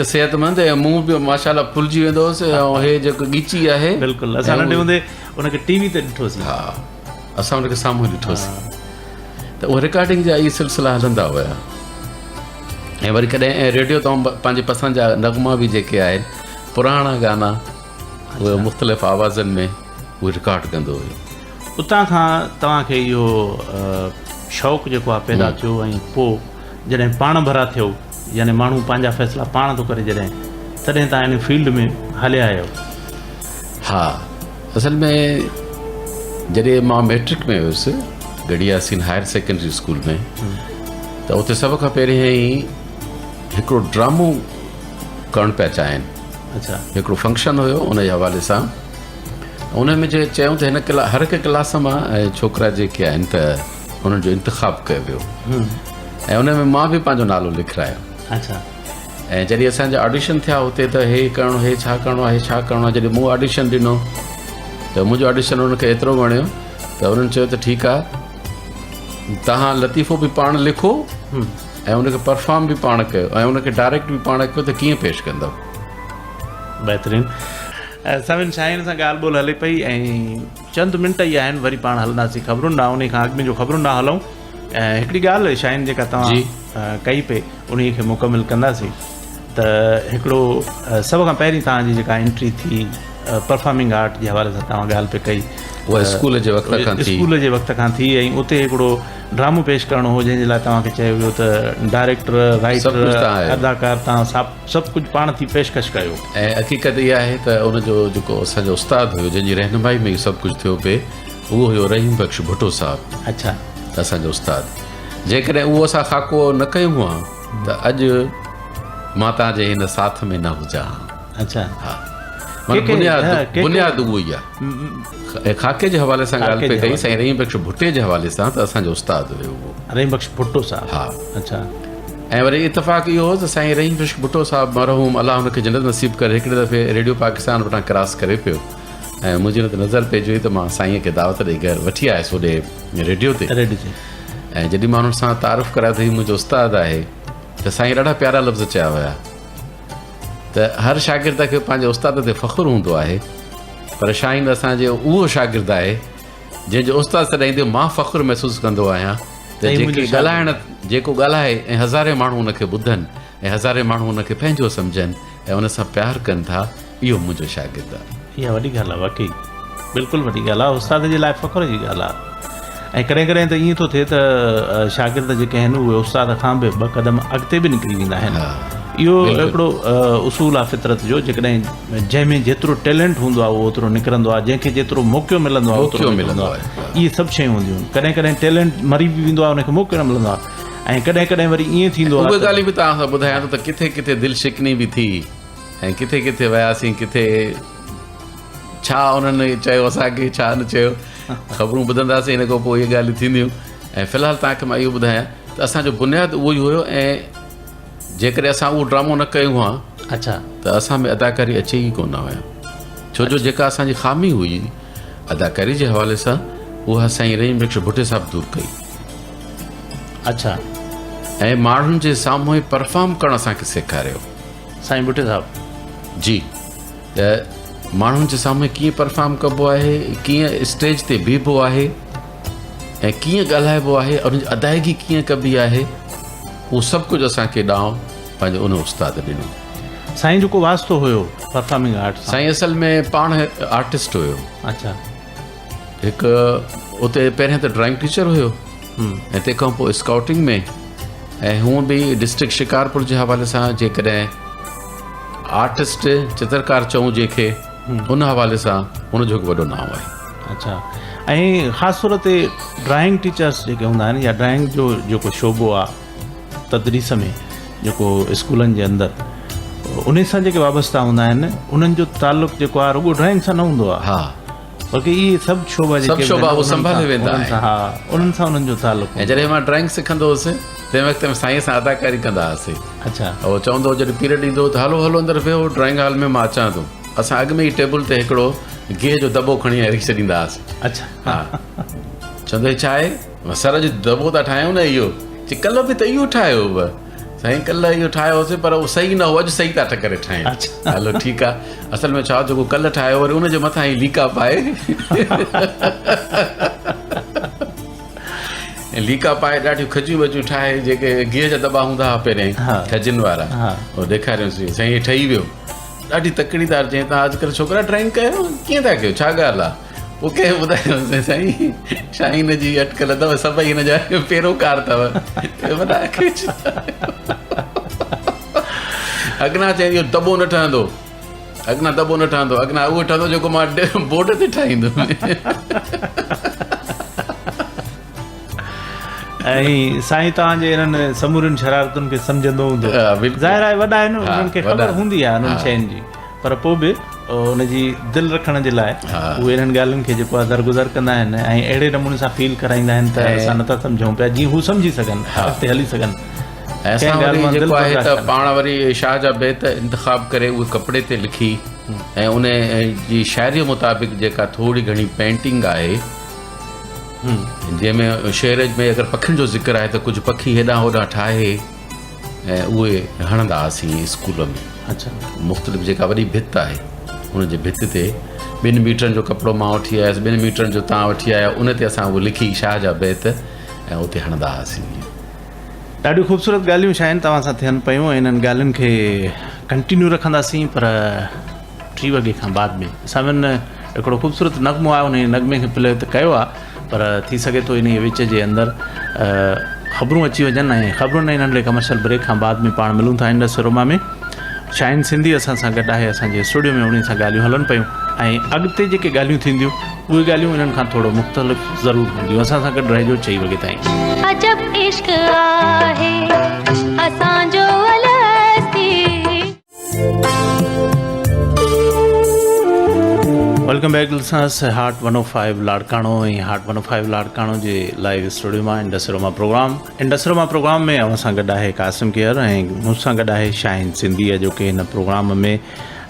सिहतमंद ऐं मुंहुं बि माशाल्लाह फुलिजी वेंदो हुउसि. ऐं हे जेको ॻीची आहे बिल्कुलु असां नंढे हूंदे उनखे टीवी ते ॾिठोसीं. हा, असां उनखे साम्हूं ॾिठोसीं. त उहा रिकॉर्डिंग जा इहे सिलसिला हलंदा हुया. ऐं वरी कॾहिं रेडियो तां पंहिंजे पसंदि जा नगमा बि जेके आहिनि, पुराणा गाना, उहे मुख़्तलिफ़ आवाज़नि में उहे रिकॉर्ड कंदो हुयो. उतां खां तव्हांखे इहो शौक़ु जेको आहे पैदा थियो. ऐं पोइ जॾहिं पाण भरा थियो, यानी माण्हू पंहिंजा फ़ैसिला पाण थो करे, तॾहिं तव्हां इन फील्ड में हलिया आहियो? हा, असल में जॾहिं मां मैट्रिक में हुयुसि गढ़ियासीन हायर सेकेंडरी स्कूल में, त उते सभ खां पहिरियों ई हिकिड़ो ड्रामो करणु पिया चाहिनि. अच्छा. हिकिड़ो फंक्शन हुयो उन जे हवाले सां. उन में चयूं त हिन हर हिकु क्लास मां छोकिरा जेके आहिनि त उन्हनि जो इंतिखाबु कयो वियो ऐं उन में मां बि पंहिंजो नालो लिखायो. अच्छा. ऐं जॾहिं असांजा ऑडिशन थिया हुते त हे करिणो, हे छा करिणो आहे, हे छा करिणो आहे. जॾहिं मूं ऑडिशन ॾिनो त मुंहिंजो ऑडिशन उनखे एतिरो वणियो त उन्हनि चयो त ठीकु आहे, तव्हां लतीफ़ो बि पाण लिखो ऐं उनखे परफॉर्म बि पाण कयो ऐं उनखे डायरेक्ट बि पाण कयो त कीअं पेश कंदव. बहितरीनु. सभिनि शाइनि सां ॻाल्हि ॿोल हले पई ऐं चंद मिंट ई आहिनि, वरी पाण हलंदासीं ख़बरुनि ॾांहुं. उन खां अॻु में जो ख़बरुनि ॾांहुं हलूं, हिकिड़ी ॻाल्हि शाइनि जेका तव्हां कई पे उन खे मुकमिल कंदासीं. त हिकिड़ो सभ खां पहिरीं तव्हांजी जेका एंट्री थी परफॉर्मिंग आर्ट जे हवाले सां तव्हां ॻाल्हि पे कई, उहा स्कूल जे वक़्त खां थी. ऐं उते हिकिड़ो ड्रामो पेश करिणो हो जंहिंजे लाइ तव्हांखे चयो वियो त डायरेक्टर, राइटर, अदाकार तव्हां सभु कुझु पाण थी पेशकश कयो. ऐं हक़ीक़त इहा आहे त उनजो जेको असांजो उस्तादु हुयो जंहिंजी रहनुमाई में सभु कुझु थियो पिए, उहो हुयो रहीम बख्श भुट्टो साहिबु. अच्छा. असांजो उस्तादु. जेकॾहिं उहो असां ख़ाको न कयूं हा त अॼु मां तव्हांजे हिन साथ में न हुजां. अच्छा. हा, बुनियादु उहो ई आहे. ख़ाके जे हवाले सां ॻाल्हि पे कई, साईं रहीम बख्श भुट्टे जे हवाले सां त असांजो उस्तादु हुयो उहो रहीम बख्श भुट्टो साहिबु. हा. अच्छा. ऐं वरी इतफ़ाक़ इहो हो त साईं रहीम बख्श भुट्टो साहिबु मरहूम अलाह हुनखे जन्नत नसीबु करे हिकिड़े दफ़े रेडियो पाकिस्तान वटां क्रॉस करे पियो ऐं मुंहिंजी नज़र पइजी वई त मां साईंअ खे दावत ॾेई घरु वठी आयुसि होॾे रेडियो ते. ऐं जॾहिं मां हुन सां तारीफ़ करायो त हीउ मुंहिंजो उस्तादु आहे त साईं ॾाढा प्यारा लफ़्ज़ चया हुया त हर शागिर्द खे पंहिंजे उस्ताद ते फ़ख़ुरु हूंदो आहे, पर शाहीन असांजो उहो शागिर्दु आहे जंहिंजो उस्तादु सॾाईंदे मां फ़ख़ुरु महसूसु कंदो आहियां त जेको ॻाल्हाए ऐं हज़ारे माण्हू हुनखे ॿुधनि ऐं हज़ारे माण्हू हुनखे पंहिंजो सम्झनि ऐं हुन सां प्यारु कनि था, इहो मुंहिंजो शागिर्दु आहे. इहा वॾी ॻाल्हि आहे, वाकई बिल्कुलु वॾी ॻाल्हि आहे. उस्ताद जे लाइ फ़ख़ुर जी ॻाल्हि आहे. ऐं कॾहिं कॾहिं त ईअं थो थिए त शागिर्द जेके आहिनि उहे उस्ताद खां बि ॿ क़दम अॻिते बि निकिरी वेंदा आहिनि. इहो हिकिड़ो उसूल आहे फितरत जो. जेकॾहिं जंहिंमें जेतिरो टैलेंट हूंदो आहे उहो ओतिरो निकिरंदो आहे, जंहिंखे जेतिरो मौक़ो मिलंदो आहे ओतिरो मिलंदो आहे. इहे सभु शयूं हूंदियूं आहिनि. कॾहिं कॾहिं टैलेंट मरी बि वेंदो आहे, उनखे मौक़ो न मिलंदो आहे. ऐं कॾहिं कॾहिं वरी ईअं थींदो आहे. उहे ॻाल्हियूं बि तव्हां सां ॿुधायां थो त किथे किथे दिलि शिकनी बि थी ऐं किथे किथे वियासीं, किथे छा उन्हनि चयो असांखे छा न चयो, ख़बरूं ॿुधंदासीं हिन खां पोइ इहे ॻाल्हियूं थींदियूं. ऐं फ़िलहालु तव्हांखे मां इहो ॿुधायां त असांजो बुनियादु उहो ई हुयो. ऐं जेकॾहिं असां उहो ड्रामो न कयूं हा अच्छा त असां में अदाकारी अचे ई कोन हुया, छो जो जेका असांजी ख़ामी हुई अदाकारी जे हवाले सां उहा साईं रहीम बख्श भुट्टे साहिबु दूरि कई. अच्छा. ऐं माण्हुनि जे साम्हूं परफॉर्म करणु असांखे सेखारियो साईं भुट्टे साहिबु जी. त माण्हुनि जे साम्हूं कीअं परफॉर्म कबो आहे, कीअं स्टेज ते बीहबो आहे ऐं कीअं ॻाल्हाइबो आहे, उनजी अदायगी कीअं कबी आहे, उहो सभु कुझु असांखे ॾांहुं पंहिंजो उन उस्ताद ॾिनो. साईं जो को वास्तो हुयो परफॉर्मिंग आर्ट? साईं असल में पाण आर्टिस्ट हुयो. अच्छा. हिकु उते पहिरियों त ड्राइंग टीचर हुयो ऐं तंहिंखां पोइ स्काउटिंग में, ऐं हूअं बि डिस्ट्रिक्ट शिकारपुर जे हवाले सां जेकॾहिं आर्टिस्ट चित्रकार चऊं जंहिंखे, उन हवाले सां हुनजो हिकु वॾो नाम आहे. अच्छा. ऐं ख़ासि तौर ते ड्राइंग टीचर्स जेके हूंदा आहिनि या ड्राइंग जो जेको शोबो आहे तदरीस में जेको स्कूलनि जे अंदरि, उन सां जेके वाबस्ता हूंदा आहिनि उन्हनि जो तालुक़ु जेको आहे रुॻो ड्राइंग सां न हूंदो आहे. हा. बल्कि इहे सभु शोभा संभाले वेंदा आहिनि. हा, उन्हनि सां उन्हनि जो तालुक़ु. ऐं जॾहिं मां ड्राइंग सिखंदो हुउसि तंहिं वक़्त में साईं सां अदाकारी कंदा हुआसीं. अच्छा. उहो चवंदो जॾहिं पीरियड ईंदो त हलो हलो अंदरि वियो ड्राइंग हॉल में, मां अचां थो. असां अॻु में ई टेबल ते हिकिड़ो गिह जो दॿो खणी रखी छॾींदा हुआसीं. अच्छा. हा. चवंदो छा आहे, सर जो दॿो था ठाहियूं न, इहो चई कल्ह बि त इहो ठाहियो हुअ. साईं कल्ह इहो ठाहियोसीं पर उहो सही न हो, अॼु सही था करे ठाहियूं. हलो ठीकु आहे. असल में छा जेको कल्ह ठाहियो वरी उनजे मथां ई लीका पाए लीका पाए ॾाढियूं खजियूं वजियूं ठाहे जेके गिह जा दॿा हूंदा हुआ पहिरियों खजियुनि वारा, उहो ॾेखारियोसीं. साईं ठही वियो ॾाढी तकड़ीदार. चई तव्हां अॼुकल्ह छोकिरा ड्राइंग कयो, कीअं था कयो, छा ॻाल्हि आहे? पोइ कंहिं ॿुधायोसीं साईं शाहीन जी अटकल अथव, सभई हिन जा पैरोकार अथव. अॻिना चई इहो दॿो न ठहंदो, अॻिना दॿो न ठहंदो, अॻिना उहो ठहंदो जेको मां बोर्ड ते ठाहींदुमि. ऐं साईं तव्हांजे हिननि समूरनि शरारतुनि खे सम्झंदो हूंदो. ज़ाहिर आहे वॾा आहिनि, उन्हनि खे ख़बर हूंदी आहे उन्हनि शयुनि जी, पर पोइ बि उनजी दिलि रखण जे लाइ उहे इन्हनि ॻाल्हियुनि खे जेको आहे दरगुज़र कंदा आहिनि ऐं अहिड़े नमूने सां फील कराईंदा आहिनि त असां नथा सम्झूं पिया जीअं हू सम्झी सघनि अॻिते हली सघनि। असां वरी जेको आहे त पाण वरी शाह जा बैत इंतिख़ाब करे उहे कपिड़े ते लिखी ऐं उन जी शाइरी मुताबिक़ जेका थोरी घणी पेंटिंग आहे जंहिंमें शेर में अगरि पखियुनि जो ज़िक्र आहे त कुझु पखी हेॾां होॾां ठाहे ऐं उहे हणंदा हुआसीं स्कूल में। अच्छा, मुख़्तलिफ़ जेका वॾी भित आहे उन जे भित ते 2 मीटरनि जो कपिड़ो मां वठी आयुसि, 2 मीटरनि जो तव्हां वठी आया, उन ते असां उहो लिखी शाह जा बैत ऐं उते हणंदा हुआसीं। ॾाढियूं ख़ूबसूरत ॻाल्हियूं छा आहिनि तव्हां सां थियनि पियूं ऐं इन्हनि ॻाल्हियुनि खे कंटिन्यू रखंदासीं पर 3 वॻे खां बाद में। असां हिकिड़ो ख़ूबसूरत नग़मो आहे, उन नग़मे खे प्ले त कयो आहे पर थी सघे थो इन विच जे अंदरि ख़बरूं अची वञनि ऐं ख़बरुनि ऐं नंढड़े कमर्शियल ब्रेक खां बाद में पाण मिलूं था इंडस रोमा में। शाहिन सिंधी असां सां गॾु आहे असांजे स्टूडियो में, उन सां ॻाल्हियूं हलनि पियूं ऐं अॻिते जेके ॻाल्हियूं थींदियूं उहे ॻाल्हियूं इन्हनि खां थोरो मुख़्तलिफ़ ज़रूरु हूंदियूं। असां सां गॾु रहिजो 6 वॻे ताईं। अजब इश्क आहे असांजो अलस्ती। Welcome back listeners, heart 105 Larkana ऐं हार्ट 105 लाड़काणो जे लाइव स्टूडियो मां इंडस रोमा प्रोग्राम में अवां सां गॾु आहे कासिम केयर ऐं मूंसां गॾु आहे शाहिन सिंधीअ जो कि हिन प्रोग्राम में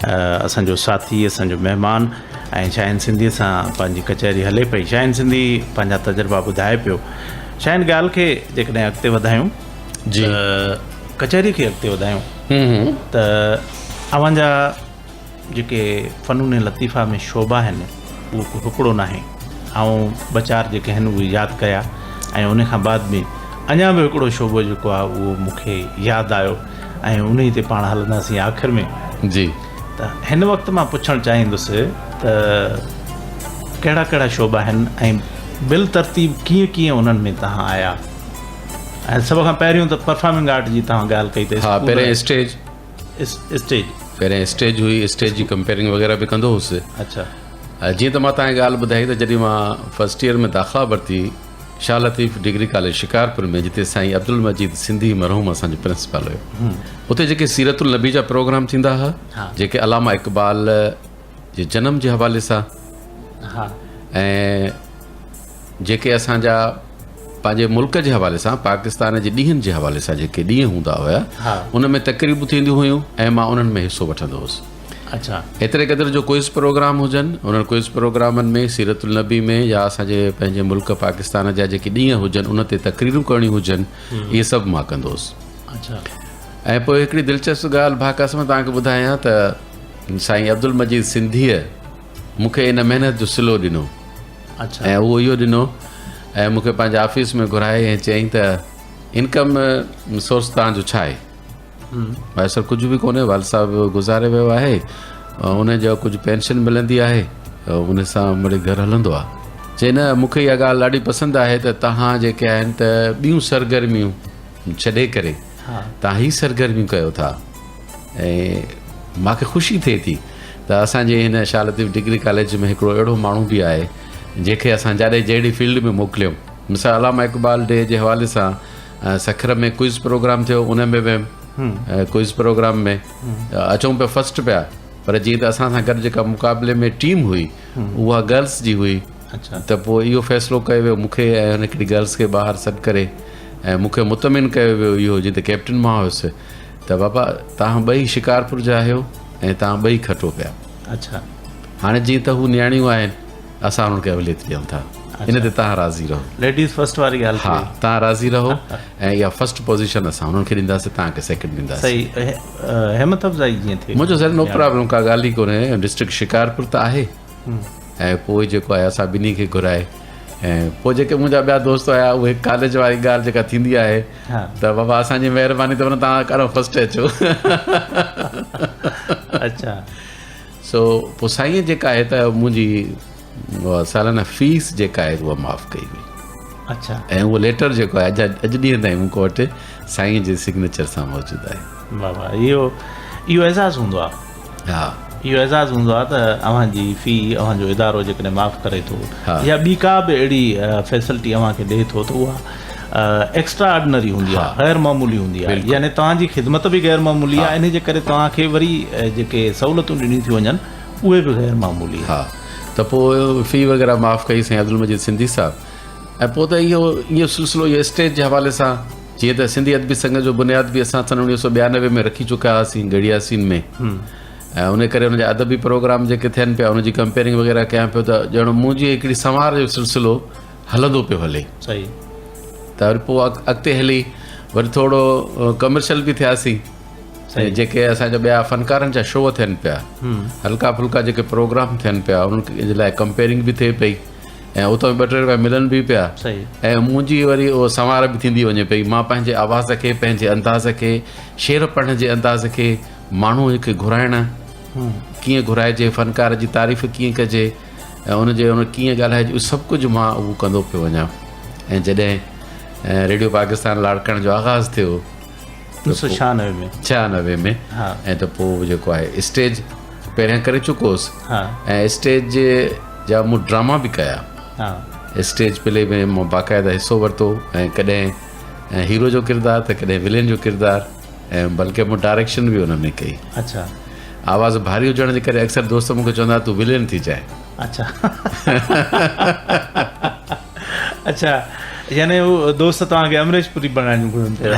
असांजो साथी, असांजो महिमान ऐं शाहिन सिंधीअ सां पंहिंजी कचहरी हले पई। शाहिन सिंधी पंहिंजा तजुर्बा ॿुधाए पियो। शाहिन ॻाल्हि खे जेकॾहिं अॻिते वधायूं जी, कचहरी खे अॻिते वधायूं त अव्हांजा जेके फ़नून लतीफ़ा में शोभा आहिनि उहो को हिकिड़ो न आहे। ऐं 2-4 जेके आहिनि उहे यादि कया ऐं उन खां बाद में अञा बि हिकिड़ो शोभो जेको आहे उहो मूंखे यादि आयो ऐं उन ते पाण हलंदासीं आख़िर में जी। त हिन वक़्तु मां पुछणु चाहींदुसि त कहिड़ा कहिड़ा शोभा आहिनि ऐं बिल तरतीब कीअं कीअं उन्हनि में तव्हां आया? ऐं सभ खां पहिरियों त परफॉर्मिंग आर्ट जी तव्हां ॻाल्हि कई त हा, पहिरें स्टेज हुई, स्टेज जी कंपेयरिंग वग़ैरह बि कंदो हुउसि। अच्छा, जीअं त मां तव्हांखे ॻाल्हि ॿुधाई त जॾहिं मां फर्स्ट ईयर में दाख़िला वरिती शाह लतीफ़ डिग्री कॉलेज शिकारपुर में, जिते साईं अब्दुल मजीद सिंधी मरहूम असांजो प्रिंसिपल हुयो, उते जेके सीरतुल नबी जा प्रोग्राम थींदा हुआ, जेके अलामा इक़बाल जे जनम जे हवाले सां ऐं जेके असांजा पंहिंजे मुल्क जे हवाले सां पाकिस्तान जे ॾींहंनि जे हवाले सां जेके ॾींहं हूंदा हुया उन में तक़रीबूं थींदियूं हुयूं ऐं मां उन्हनि में हिसो वठंदो हुउसि। अच्छा, एतिरे क़दुरु जो क्विज़ प्रोग्राम हुजनि, उन्हनि क्विज़ प्रोग्रामनि में सीरतुल नबी में या असांजे पंहिंजे मुल्क पाकिस्तान जा जेके ॾींहं हुजनि उन ते तक़रीरूं करणियूं हुजनि, इहे सभु मां कंदो हुउसि। अच्छा, ऐं पोइ हिकिड़ी दिलचस्प ॻाल्हि भाकास में तव्हांखे ॿुधायां त साईं अब्दुल मजीद सिंधीअ मूंखे इन महिनत जो सिलो ॾिनो। अच्छा, ऐं उहो इहो ॾिनो ऐं मूंखे पंहिंजे ऑफिस में घुराए ऐं चयईं त इनकम सोर्स तव्हांजो छा आहे? भाई सर कुझु बि कोन्हे, वाल साहिबु गुज़ारे वियो आहे, उन जो कुझु पेंशन मिलंदी आहे, उन सां मिड़ई घरु हलंदो आहे। चई न, मूंखे इहा ॻाल्हि ॾाढी पसंदि आहे त तव्हां जेके आहिनि त ॿियूं सरगर्मियूं छॾे करे तव्हां ही सरगर्मियूं कयो था ऐं मूंखे ख़ुशी थिए थी त असांजे हिन शाह लतीफ़ डिग्री कॉलेज में हिकिड़ो अहिड़ो माण्हू बि आहे जंहिंखे असां जाॾे जहिड़ी फील्ड में मोकिलियूं। मिसाल अलामा इक़बाल डे जे हवाले सां सखर में क्विज़ प्रोग्राम थियो, उन में बि क्विज़ प्रोग्राम में अचूं पिया फस्ट पिया, पर जीअं त असां सां गॾु जेका मुक़ाबले में टीम हुई उहा गर्ल्स जी हुई। अच्छा, त पोइ इहो फ़ैसिलो कयो वियो मूंखे ऐं हुन हिकिड़ी गर्ल्स खे ॿाहिरि सॾु करे ऐं मूंखे मुतमिन कयो वियो इहो, जीअं त कैप्टन मां हुयुसि त बाबा तव्हां ॿई शिकारपुर जा आहियो ऐं तव्हां ॿई खटो पिया। अच्छा, हाणे जीअं त हू नियाणियूं आहिनि असां हुननि खे अवलियत ॾियूं था, इन ते तव्हां राज़ी रहो। लेडीज़ फर्स्ट वारी ॻाल्हि। हा, तव्हां राज़ी रहो ऐं इहा फर्स्ट पोज़ीशन असां हुननि खे ॾींदासीं, तव्हांखे सेकेंड ॾींदासीं। सही, हिमत अफ़ज़ाई जीअं थिए। मुंहिंजो सर नो प्रॉब्लम, का ॻाल्हि ई कोन्हे। डिस्ट्रिक्ट शिकारपुर त आहे ऐं पोइ जेको आहे असां ॿिन्ही खे घुराए ऐं पोइ जेके मुंहिंजा ॿिया दोस्त हुया उहे कॉलेज वारी ॻाल्हि जेका थींदी आहे त बाबा असांजी महिरबानी त तव्हां करो फस्ट अचो। अच्छा, सो पोइ साईं जेका आहे त मुंहिंजी सालाना फीस जेका आहे उहा माफ़ु कई हुई। अच्छा, ऐं उहो लेटर जेको आहे अॼु ॾींहं ताईं मूंखे वटि साईं जे सिग्नेचर सां मौजूदु आहे। बाबा इहो एहसासु हूंदो आहे। हा, इहो एहसासु हूंदो आहे त अव्हांजी फ़ी अव्हांजो इदारो जेकॾहिं माफ़ु करे थो या ॿी का बि अहिड़ी फैसिलिटी अव्हांखे ॾिए थो त उहा एक्स्ट्रा ऑर्डिनरी हूंदी आहे, गैर मामूली हूंदी आहे, यानी तव्हांजी ख़िदमत बि गैर मामूली आहे। इन जे करे तव्हांखे वरी जेके सहूलियतूं ॾिनियूं थी वञनि उहे बि ग़ैर मामूली हा त पोइ फ़ी वग़ैरह माफ़ु कई साईं अब्दुल मजीद सिंधी साहब। ऐं पोइ त इहो सिलसिलो इहो स्टेज जे हवाले सां जीअं त सिंधी अदबी संघ जो बुनियाद बि असां सन 1992 में रखी चुका हुआसीं गढ़ियासीन में, ऐं उन करे उनजा अदबी प्रोग्राम जेके थियनि पिया उनजी कंपेयरिंग वग़ैरह कयां पियो त ॼण मुंहिंजी हिकिड़ी संवार जो सिलसिलो हलंदो पियो हले। सही। त वरी पोइ अॻिते हली वरी थोरो कमर्शियल बि थियासीं, जेके असांजा ॿिया फ़नकारनि जा शो थियनि पिया, हल्का फुल्का जेके प्रोग्राम थियनि पिया उन्हनि जे लाइ कंपेयरिंग बि थिए पई ऐं उतां 2-3 रुपया मिलनि बि पिया। सही। ऐं मुंहिंजी वरी उहो संवार बि थींदी वञे पई, मां पंहिंजे आवाज़ खे पंहिंजे अंदाज़ खे शेर पढ़ण जे अंदाज़ खे माण्हू खे घुराइण कीअं घुराइजे, फ़नकार जी तारीफ़ कीअं कजे ऐं उन कीअं ॻाल्हाइजे, सभु कुझु मां उहो कंदो पियो वञा। ऐं जॾहिं रेडियो पाकिस्तान लाड़काणे जो आगाज़ थियो 1996 में, ऐं त पोइ जेको आहे स्टेज पहिरियां करे चुको हुउसि ऐं स्टेज जा मूं ड्रामा बि कया, स्टेज प्ले में मां बाक़ाइदा हिसो वरितो ऐं कॾहिं हीरो जो किरदारु त कॾहिं विलेन जो किरदारु, ऐं बल्कि मूं डायरेक्शन बि हुन में कई। अच्छा। आवाज़ भारी हुजण जे करे अक्सर दोस्त मूंखे चवंदा तूं विलेन थी जाए। अच्छा। अच्छा, यानी उहो दोस्त तव्हांखे अमरीश पुरी बणाइण घुरनि पिया।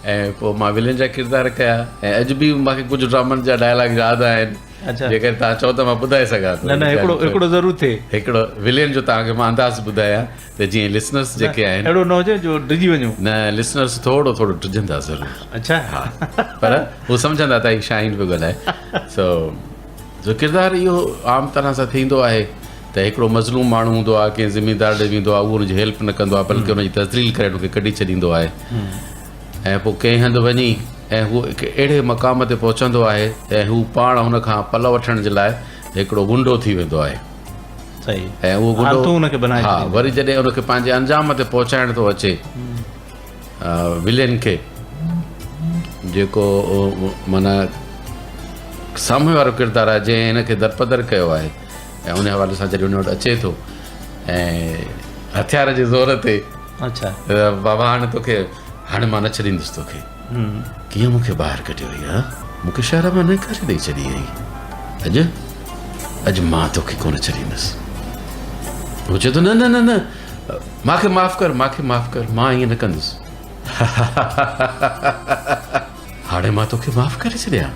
ऐं पोइ मां विलेन जा किरदार कया ऐं अॼु बि मूंखे कुझु ड्रामनि जा डायलॉग यादि आहिनि। अच्छा। जेकर तव्हां चओ त मां ॿुधाए सघां थो। न हिकिड़ो ज़रूरु थिए। हिकिड़ो विलेन जो तव्हांखे मां अंदाज़ ॿुधायां त जीअं लिसनर्स जेके आहिनि अहिड़ो न हुजे जो डिॼी वञूं। न, लिसनर्स थोरो डिॼंदा ज़रूरु। अच्छा। हा, पर हू सम्झंदा त ही शाहीन पियो ॻाल्हाए। सो किरदारु इहो आम तरह सां थींदो आहे त हिकिड़ो मज़लूम माण्हू हूंदो आहे, कंहिं ज़िमीदार ॾे वेंदो आहे, उहो हुनजी हेल्प न कंदो आहे बल्कि हुनजी तज़लील करे हुनखे कढी छॾींदो आहे, ऐं पोइ कंहिं हंधि वञी ऐं हू हिकु अहिड़े मक़ाम ते पहुचंदो आहे ऐं हू पाण हुनखां पल वठण जे लाइ हिकिड़ो गुंडो थी वेंदो आहे। सही। ऐं उहो गुंडो हुनखे बनाए, हा, वरी जॾहिं हुनखे पंहिंजे अंजाम ते पहुचाइण थो अचे विलेन खे, जेको माना साम्हूं वारो किरदारु आहे जंहिं हिनखे दरपदर कयो आहे, ऐं उन हवाले सां जॾहिं उन वटि अचे थो ऐं हथियार जे ज़ोर ते, अच्छा, बाबा हाणे मां न छॾींदुसि तोखे, कीअं मूंखे ॿाहिरि कढियो हुई, हा मूंखे शहर मां न करे ॾेई छॾी हुई, अॼु मां तोखे कोन छॾींदुसि। हू चए थो न न न न मूंखे माफ़ु कर, मां ईअं न कंदुसि। हाणे मां तोखे माफ़ु करे छॾियां,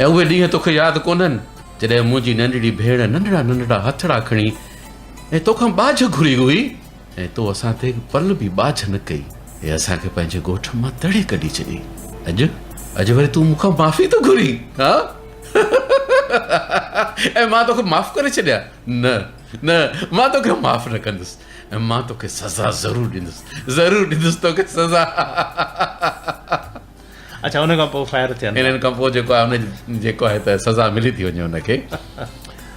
ऐं उहे ॾींहं तोखे यादि कोन्हनि जॾहिं मुंहिंजी नंढड़ी भेण नंढड़ा हथड़ा खणी ऐं तोखां बाझ घुरी हुई ऐं तो असां ते पल बि बाझ न कई ऐं असांखे पंहिंजे ॻोठ मां तड़े कढी छॾी। अॼु वरी तूं मूंखां माफ़ी थो घुरी, हा? ऐं मां तोखे माफ़ु करे छॾियां? न, मां तोखे माफ़ु न कंदुसि ऐं मां तोखे सज़ा ज़रूरु ॾींदुसि तोखे सज़ा। अच्छा, उन खां पोइ फायर थिया, इन्हनि खां पोइ जेको आहे हुन जेको आहे त सज़ा मिली थी वञे हुनखे।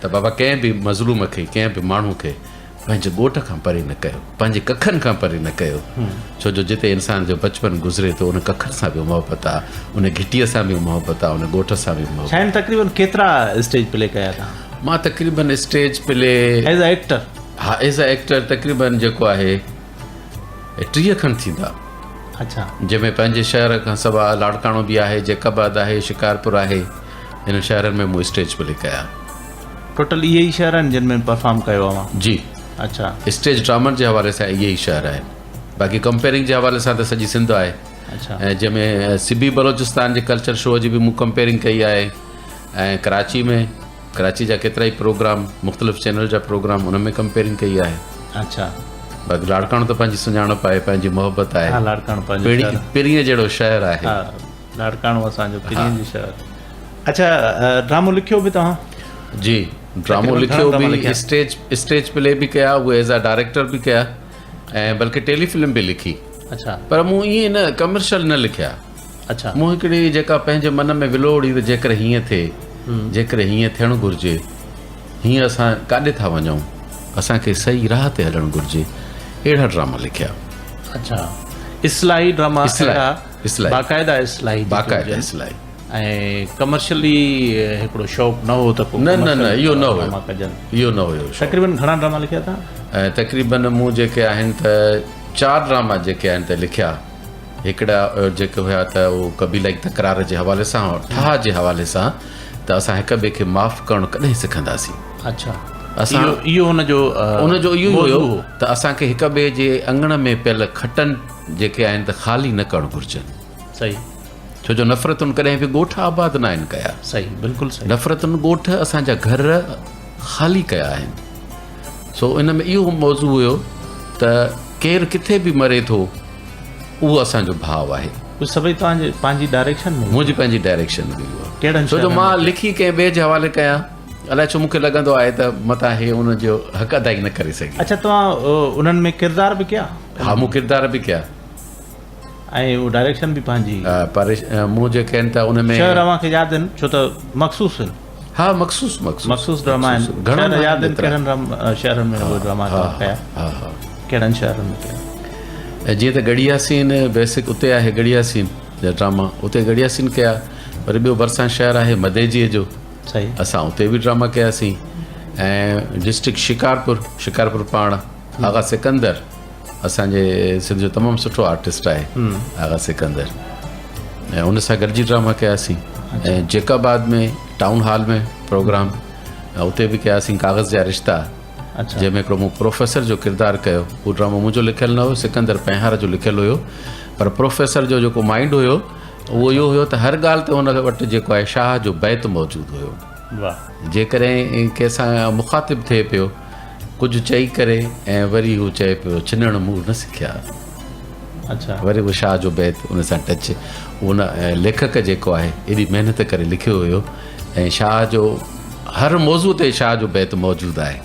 त बाबा कंहिं बि मज़लूम खे, कंहिं बि माण्हू खे पंहिंजे ॻोठ खां परे न कयो, पंहिंजे कखनि खां परे न कयो, छो जो जिते इंसान जो बचपन गुज़रे थो उन कखनि सां बि मोहबत आहे, उन घिटीअ सां बि मोहबत आहे, उन ॻोठ सां बि मोहबत आहे। तक़रीबन केतिरा स्टेज प्ले कया तव्हां? मां तक़रीबन stage play as a actor, हा, एज़ अ एक्टर तक़रीबन जेको आहे 30 खनि थींदा। अच्छा, जंहिंमें पंहिंजे शहर खां सवाइ लाड़काणो बि आहे, जैकाबाद आहे, शिकारपुर आहे, इन शहरनि में मूं स्टेज प्ले कया। टोटल इहे ई शहर आहिनि जिन में परफॉर्म कयो आहे? जी। अच्छा, स्टेज ड्रामनि जे हवाले सां इहे ई शहर आहिनि, बाक़ी कंपेयरिंग जे हवाले सां त सॼी सिंध आहे। अच्छा, ऐं जंहिंमें सिबी बलोचिस्तान जे कल्चर शो जी बि मूं कंपेयरिंग कई आहे, ऐं कराची जा केतिरा ई प्रोग्राम, मुख़्तलिफ़ चैनल जा प्रोग्राम, उन में कंपेयरिंग कई आहे। अच्छा, बाक़ी लाड़काणो त पंहिंजी सुञाणप आहे, पंहिंजी मोहबत आहे, लाड़काणो पिरीअ जहिड़ो शहर आहे, लाड़काणो असांजो पिरीअ जो शहर। अच्छा, ड्रामो लिखियो बि तव्हां? जी, ड्रामो लिखियो बि, स्टेज प्ले बि कया, उहे एज़ अ डायरेक्टर बि कया, ऐं बल्कि टेलीफिल्म बि लिखी। अच्छा, पर मूं ईअं न कमर्शियल न लिखिया। अच्छा, मूं हिकिड़ी जेका पंहिंजे मन में विलोड़ी त जेकर हीअं थिए, जेकर हीअं थियणु घुरिजे, हीअं असां काॾे था वञूं, असांखे सही राह ते हलणु घुरिजे, अहिड़ा ड्रामा लिखिया। अच्छा, इस्लाही ड्रामा, बाक़ाइदा इस्लाही, ऐं कमर्शियली हिकिड़ो शौक़ु न हो त न इहो न हुयो। तक़रीबन घणा ड्रामा लिखिया था? तक़रीबन मूं जेके आहिनि त 4 ड्रामा जेके आहिनि त लिखिया, हिकिड़ा जेके हुया त उहो कबीलाई तकरार जे हवाले सां ठाह जे हवाले सां त असां हिक ॿिए खे माफ़ु करणु कॾहिं सिखंदासीं। अच्छा, असां इहो उनजो इहो हुयो त असांखे हिक ॿिए जे अंगण में पियल खटनि जेके आहिनि त ख़ाली न करणु घुरिजनि। सही, छो जो नफ़रतुनि कॾहिं बि ॻोठ आबाद न आहिनि कया। सही, बिल्कुलु सही। नफ़रतुनि ॻोठ असांजा घर ख़ाली कया आहिनि। सो इन में इहो मौज़ू हुयो त केरु किथे बि मरे थो उहो असांजो भाव आहे। सभई तव्हांजे पंहिंजी डायरेक्शन में? मुंहिंजी पंहिंजी डायरेक्शन में हुओ। कहिड़नि? छो जो मां लिखी कंहिं ॿिए जे हवाले कयां, अलाए छो मूंखे लॻंदो आहे त मतां हे उनजो हक़ अदाई न करे सघे। अच्छा, तव्हां उन्हनि में किरदार बि कया? हा, मूं किरदार बि कया ऐं उहो डायरेक्शन बि पंहिंजी। मूं जेके आहिनि त उन में शहर अव्हांखे यादि आहिनि छो त मख़सूस आहिनि? हा, मख़सूस ड्रामा आहिनि। घणो यादि आहिनि कहिड़नि शहरनि में उहे ड्रामा कया? हा, कहिड़नि शहरनि में कया? जीअं त गढ़िया सीन बेसिक उते आहे, गढ़िया सीन जा ड्रामा उते गढ़िया सीन कया। वरी ॿियो भरिसां शहर आहे मदेजीअ जो, सही, असां उते बि ड्रामा कयासीं। ऐं डिस्ट्रिक्ट शिकारपुर पाण आगा सिकंदर असांजे सिंध जो तमामु सुठो आर्टिस्ट आहे आगा सिकंदर, ऐं उन सां गॾिजी ड्रामा कयासीं। ऐं जेकाबाद में टाउन हॉल में प्रोग्राम उते बि कयासीं, कागज़ जा रिश्ता, जंहिंमें हिकिड़ो मूं प्रोफेसर जो किरदारु कयो। उहो ड्रामो मुंहिंजो लिखियलु न हुयो, सिकंदर पहिहार जो लिखियलु हुयो, पर प्रोफेसर जो जेको माइंड हुयो उहो इहो हुयो त हर ॻाल्हि ते हुन वटि जेको आहे शाह जो बैत मौजूदु हुयो। जेकॾहिं कंहिंसां मुखातिब थिए पियो कुझु चई करे ऐं वरी उहो चए पियो छिनण मूं न सिखिया, अच्छा, वरी उहो शाह जो बैत उन सां टच, उन लेखक जेको आहे एॾी महिनत करे लिखियो हुयो ऐं शाह जो हर मौज़ू ते शाह जो बैत मौजूदु आहे।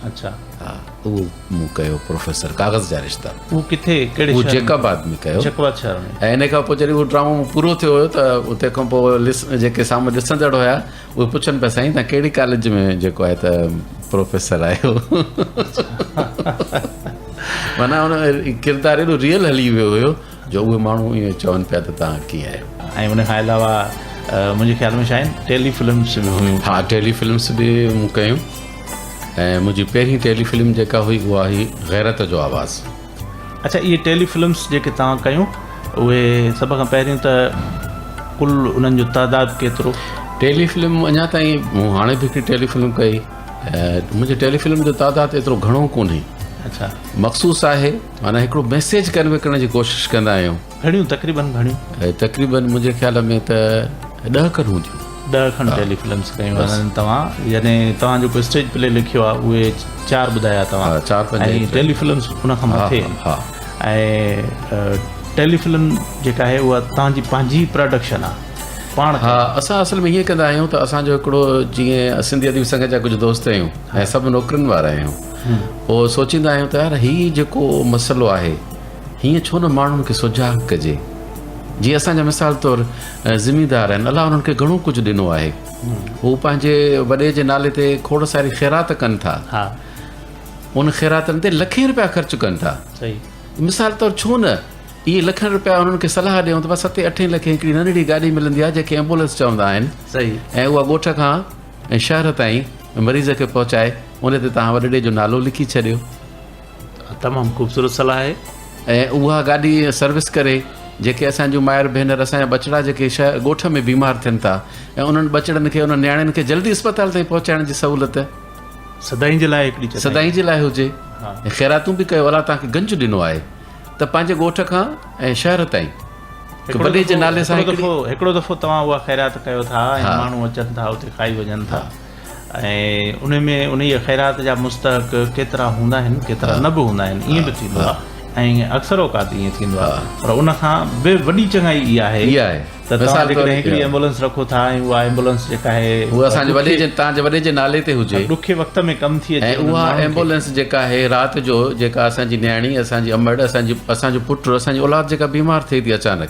अच्छा, हा, उहो मूं कयो प्रोफेसर कागज़ जा रिश्ता। उहो किथे, कहिड़े? उहो जेकाबाद में कयो, जेकाबाद शहर में। ऐं इन खां पोइ जॾहिं उहो ड्रामो पूरो थियो हुयो त उते खां पोइ जेके साम्हूं ॾिसंदड़ हुया उहे पुछनि पिया, साईं तव्हां कहिड़ी कॉलेज में जेको आहे त प्रोफेसर आहियो? माना उन किरदारु एॾो रियल हली वियो हुयो जो उहे माण्हू ईअं चवनि पिया त तव्हां कीअं आहियो। ऐं उन खां अलावा मुंहिंजे ख़्याल में छा आहिनि टेलीफिल्म्स बि हुयूं? हा, टेलीफिल्म्स बि मूं कयूं। ऐं मुंहिंजी पहिरीं टेलीफिल्म जेका हुई उहा हुई गैरत जो आवाज़। अच्छा, इहे टेलीफिल्म्स जेके तव्हां कयूं उहे सभ खां पहिरियों त कुल उन्हनि जो तइदादु केतिरो? टेलीफिल्म अञा ताईं मूं हाणे बि हिकिड़ी टेलीफिल्म कई, मुंहिंजी टेलीफिल्म जो तइदादु एतिरो घणो कोन्हे। अच्छा, मख़सूस आहे, माना हिकिड़ो मैसेज कन्वे करण जी कोशिशि कंदा आहियूं। घणियूं तक़रीबन मुंहिंजे ख़्याल में त 10 खनि हूंदियूं। 10 खनि टेलीफिल्म्स कयूं आहिनि तव्हां, यानी तव्हां जेको स्टेज प्ले लिखियो आहे उहे 4 ॿुधाया तव्हां? 4-5 ऐं टेलीफिल्म्स उन खां मथे। हा, ऐं टेलीफिल्म जेका आहे उहा तव्हांजी पंहिंजी प्रोडक्शन आहे पाण? हा, असां असल में हीअं कंदा आहियूं त असांजो हिकिड़ो जीअं सिंधी अदबी संघ जा कुझु दोस्त आहियूं ऐं सभु नौकरियुनि वारा आहियूं, पोइ सोचींदा आहियूं त यार हीअ जेको मसइलो आहे हीअं छो न माण्हुनि खे सुजाॻ कजे। जीअं असांजा मिसाल तौरु ज़िमीदार आहिनि, अलाह उन्हनि खे घणो कुझु ॾिनो आहे, हू पंहिंजे वॾे जे नाले ते खोड़ सारी ख़ैरात कनि था। हा, उन ख़ैरातनि ते लखे रुपया ख़र्चु कनि था। सही, मिसाल तौरु छो न इहे लखनि रुपया उन्हनि खे सलाह ॾियूं त बसि 7-8 लखे हिकिड़ी नंढड़ी गाॾी मिलंदी आहे जंहिंखे एम्बुलेंस चवंदा आहिनि। सही, ऐं उहा ॻोठ खां ऐं शहर ताईं मरीज़ खे पहुचाए, उन ते तव्हां वॾे जो नालो लिखी छॾियो। तमामु ख़ूबसूरत सलाह आहे। ऐं उहा गाॾी सर्विस करे जेके असांजूं माइर भेनर, असांजा बचड़ा जेके शहर ॻोठ में बीमार थियनि था ऐं उन्हनि बचड़नि खे उन्हनि नियाणियुनि खे जल्दी अस्पताल ताईं पहुचाइण जी सहूलियत सदाईं जे लाइ हिकिड़ी सदाईं जे लाइ हुजे। ऐं ख़ैरातूं बि कयो, अलाह तव्हांखे गंज ॾिनो आहे त पंहिंजे ॻोठ खां ऐं शहर ताईं वॾे जे नाले सां हिकिड़ो दफ़ो तव्हां उहा ख़ैरात कयो था ऐं माण्हू अचनि था उते खाई वञनि था, ऐं उन में उन ख़ैरात जा मुस्तहक़ केतिरा हूंदा आहिनि, केतिरा न बि हूंदा आहिनि, ईअं बि थींदो आहे। ऐं अक्सर औकात ईअं थींदो आहे, पर उन खां बि वॾी चङाई इहा आहे त तव्हां जेकॾहिं हिकिड़ी एम्बुलेंस रखो था ऐं उहा एम्बुलेंस जेका आहे उहा असांजे तव्हांजे वॾे जे नाले ते हुजे, ॾुखे वक़्त में कमु थी अचे। ऐं उहा एम्बुलेंस जेका आहे राति जो जेका असांजी न्याणी, असांजी अमड़, असांजो पुटु, असांजी औलाद जेका बीमार थिए थी अचानक,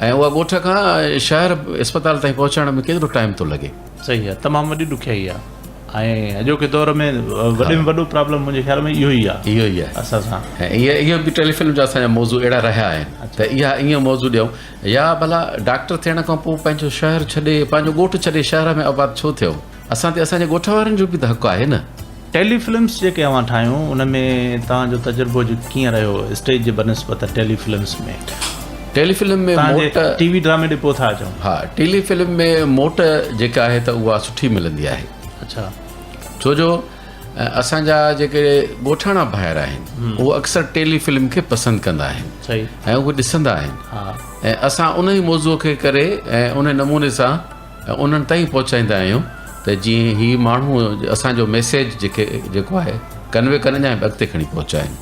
ऐं उहा ॻोठ खां शहर अस्पताल ताईं पहुचाइण में केतिरो टाइम थो लॻे। सही आहे, तमामु वॾी ॾुखियाई आहे। ऐं अॼोके दौर में वॾे में वॾो प्रॉब्लम मुंहिंजे ख़्याल में इहो ई आहे असां सां। ऐं इहो बि टेलीफिल्म जा असांजा मौज़ू अहिड़ा रहिया आहिनि त इहा ईअं मौज़ू ॾियूं, या भला डॉक्टर थियण खां पोइ पंहिंजो शहर छॾे, पंहिंजो ॻोठु छॾे शहर में आबाद छो थियो? असां ते असांजे ॻोठ वारनि जो बि त हक़ु आहे न। टेलीफिल्म्स जेके अवां ठाहियूं उन में तव्हांजो तजुर्बो कीअं रहियो स्टेज जे बनस्बत टेलीफिल्म्स में? टेलीफिल्म में मोट टीवी ड्रामे ॾे पोइ था अचूं. हा, टेलीफिल्म में मोट जेका आहे त उहा सुठी मिलंदी आहे. अच्छा. छो जो असांजा जेके ॻोठाणा ॿाहिरि आहिनि उहे अक्सर टेलीफिल्म खे पसंदि कंदा आहिनि. सही. ऐं उहे ॾिसंदा आहिनि. हा. ऐं असां उन ई मौज़ूअ खे करे ऐं उन नमूने सां उन्हनि ताईं पहुचाईंदा आहियूं त जीअं ही माण्हू असांजो मैसेज जेको आहे कन्वे कनि ऐं अॻिते खणी पहुचाइनि.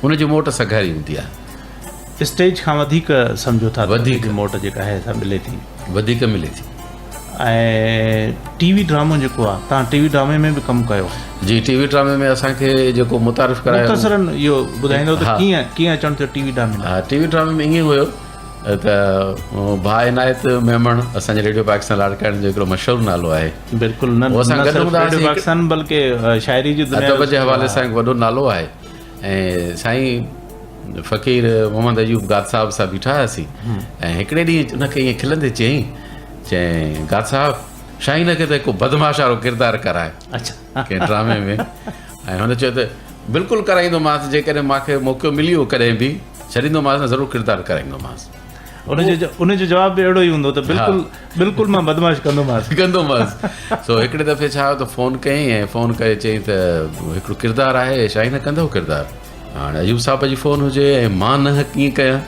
उनजी मोट सघारी हूंदी आहे. स्टेज खां वधीक सम्झो था. वधीक मोट जेका आहे सा मिले थी. वधीक मिले थी. ऐं टीवी ड्रामो जेको आहे तव्हां टीवी ड्रामे में बि कमु कयो. जी, टीवी ड्रामे में असांखे जेको मुतारिफ़ करायो मुख़्तसरन इहो ॿुधाईंदो त कीअं अचणु थियो टीवी ड्रामे में. हा, टीवी ड्रामे में ईअं हुयो त भाउ इनायत मेमण असांजे रेडियो पाकिस्तान लाड़काणे जो हिकिड़ो मशहूरु नालो आहे. बिल्कुलु. न सिर्फ़ु रेडियो पाकिस्तान बल्कि शाइरी जी अदब जे हवाले सां हिकु वॾो नालो आहे. ऐं साईं फ़क़ीर मोहम्मद अयूब गाद साहिब सां बीठा हुआसीं ऐं हिकिड़े ॾींहुं उनखे ईअं खिलंदे चयईं गाद साहिबु शाहीन खे त हिकु बदमाश वारो किरदारु कराए. अच्छा. कंहिं ड्रामे में. ऐं हुन चयो त बिल्कुलु कराईंदोमांसि, जेकॾहिं मूंखे मौक़ो मिलियो कॾहिं बि छॾींदोमांसि न, ज़रूरु किरदारु कराईंदोमांसि. उनजो जवाबु बि अहिड़ो ई हूंदो त बिल्कुलु मां बदमाश कंदोमांसि. सो हिकिड़े दफ़े छा त फ़ोन कयईं ऐं फ़ोन करे चयईं त हिकिड़ो किरदारु आहे, शाहीन कंदो किरदारु. हाणे अयूब साहिब जी फ़ोन हुजे ऐं मां न कीअं कयां,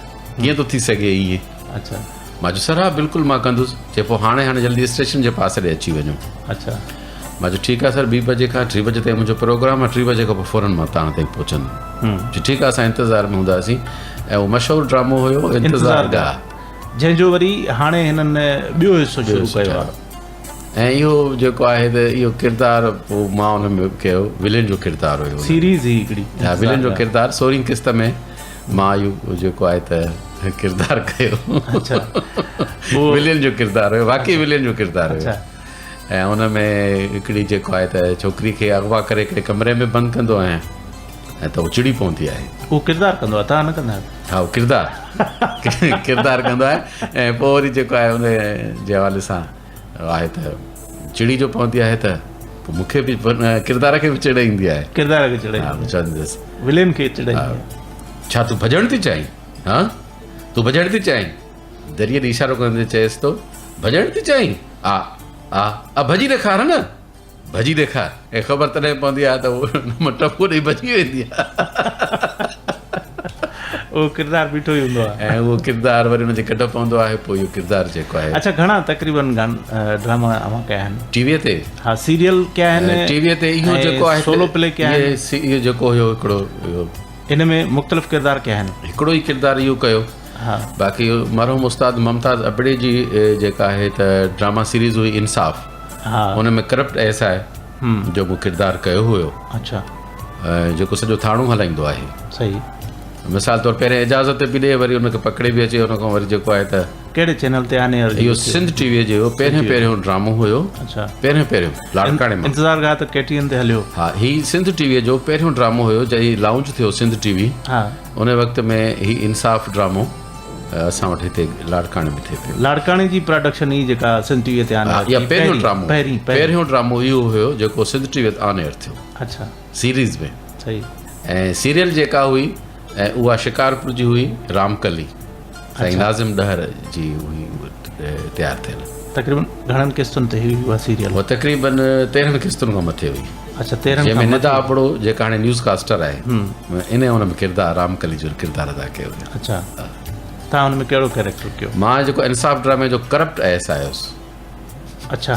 कीअं थो थी सघे ईअं. अच्छा. मां चयो सर हा बिल्कुलु मां कंदुसि. चए पोइ हाणे जल्दी स्टेशन जे पासे ॾे अची वञो. अच्छा. मां चयो ठीकु आहे सर, 2 बजे खां 3 बजे ताईं मुंहिंजो प्रोग्राम आहे. 3 बजे खां पोइ फ़ौरन मां तव्हां ताईं पहुचंदुमि. ठीकु आहे, असां इंतज़ार में हूंदासीं. ऐं उहो मशहूरु ड्रामो हुयो इंतज़ार गाह, जंहिंजो वरी हाणे हिननि ॿियो हिसो शुरू कयो आहे. ऐं इहो जेको आहे त इहो किरदारु पोइ मां हुन में कयो, विलेन जो किरदारु हुयो. सीरीज़ ई हिकिड़ी. हा, विलेन जो किरदारु 16 क़िस्त में मां इहो जेको आहे त किरदारु कयो. विलेन जो किरदारु हुयो, वाक़ई विलेन जो किरदारु हुयो. ऐं हुन में हिकिड़ी जेको आहे त छोकिरी खे अगवा करे हिकिड़े कमरे में बंदि कंदो आहियां ऐं त उहो चिड़ी पवंदी आहे. उहो किरदारु कंदो आहे, तव्हां न कंदा आहियो. हा, उहो किरदारु कंदो आहे. ऐं पोइ वरी जेको आहे उन जे हवाले सां आहे त चिड़ी जो पवंदी आहे त पोइ मूंखे बि किरदार खे बि चिड़ ईंदी आहे. किरदार खे चिड़ चवंदुसि विलेन खे चिड़. छा तूं भॼण थी चाहीं? हा, तूं भॼण थी चाहीं? दरिये ॾे इशारो कंदे चएसि थो भॼण थी चाहीं? आ भॼी ॾेखार न, भॼी ॾेखार. ऐं ख़बर तॾहिं पवंदी आहे त उहो टपो ॾेई भॼी वेंदी आहे. उहो किरदारु बीठो ई हूंदो आहे. ऐं उहो किरदारु वरी हुनजे गॾु पवंदो आहे. पोइ इहो किरदारु जेको आहे. अच्छा, घणा तक़रीबन ड्रामा अवां कया आहिनि टीवीअ ते? हा, सीरियल कया आहिनि टीवीअ ते. इहो जेको आहे सोलो प्ले कया आहिनि. इहो जेको हुयो हिकिड़ो इन में मुख़्तलिफ़ किरदार कया आहिनि. हिकिड़ो ई किरदारु इहो कयो. हा, बाक़ी मरहूम उस्ताद मुमताज़ अबड़े जी जेका आहे त ड्रामा सीरीज़ हुई इंसाफ़. हा, हुन में करप्ट ऐसा आहे जो मूं किरदारु कयो हुयो. अच्छा. जेको सॼो थाणो हलाईंदो आहे. सही. मिसाल तौरु पहिरें इजाज़त बि ॾे, वरी हुनखे पकिड़े बि अचे. हुन खां वरी जेको आहे त कहिड़े चैनल ते आने? इहो सिंध टीवीअ जो पहिरियों ड्रामो हुयो. अच्छा. पहिरियों लाड़काणे में. इंतज़ार गाह त KTN ते हलियो. हा, ही सिंध टीवीअ जो पहिरियों ड्रामो हुयो जॾहिं लॉन्च थियो सिंध टीवी. हा, उन वक़्त में ही इंसाफ़ ड्रामो असां वटि हिते लाड़काणे में थिए पियो. लाड़काणे जी प्रोडक्शन ई जेका सिंध टीवीअ ते आने. इहा पहिरियों ड्रामो इहो हुयो जेको सिंध टीवीअ ते ऑन एयर थियो. अच्छा. सीरीज़ में. सही. ऐं सीरियल जेका हुई ऐं उहा शिकारपुर जी हुई, रामकली. साईं नाज़िम डहर जी हुई तयारु थियल. तक़रीबन घणनि क़िस्तुनि ते हुई उहा सीरियल? उहा तक़रीबन 13 क़िस्तुनि खां मथे हुई. अच्छा. 13 जंहिंमें निदा अबड़ो जेका हाणे न्यूज़ कास्टर आहे इन हुन में किरदारु रामकली जो किरदारु अदा कयो हुयो. अच्छा. तव्हां हुन में कहिड़ो कैरेक्टर कयो? मां जेको इंसाफ़ ड्रामे जो करप्ट ऐस आयुसि. अच्छा.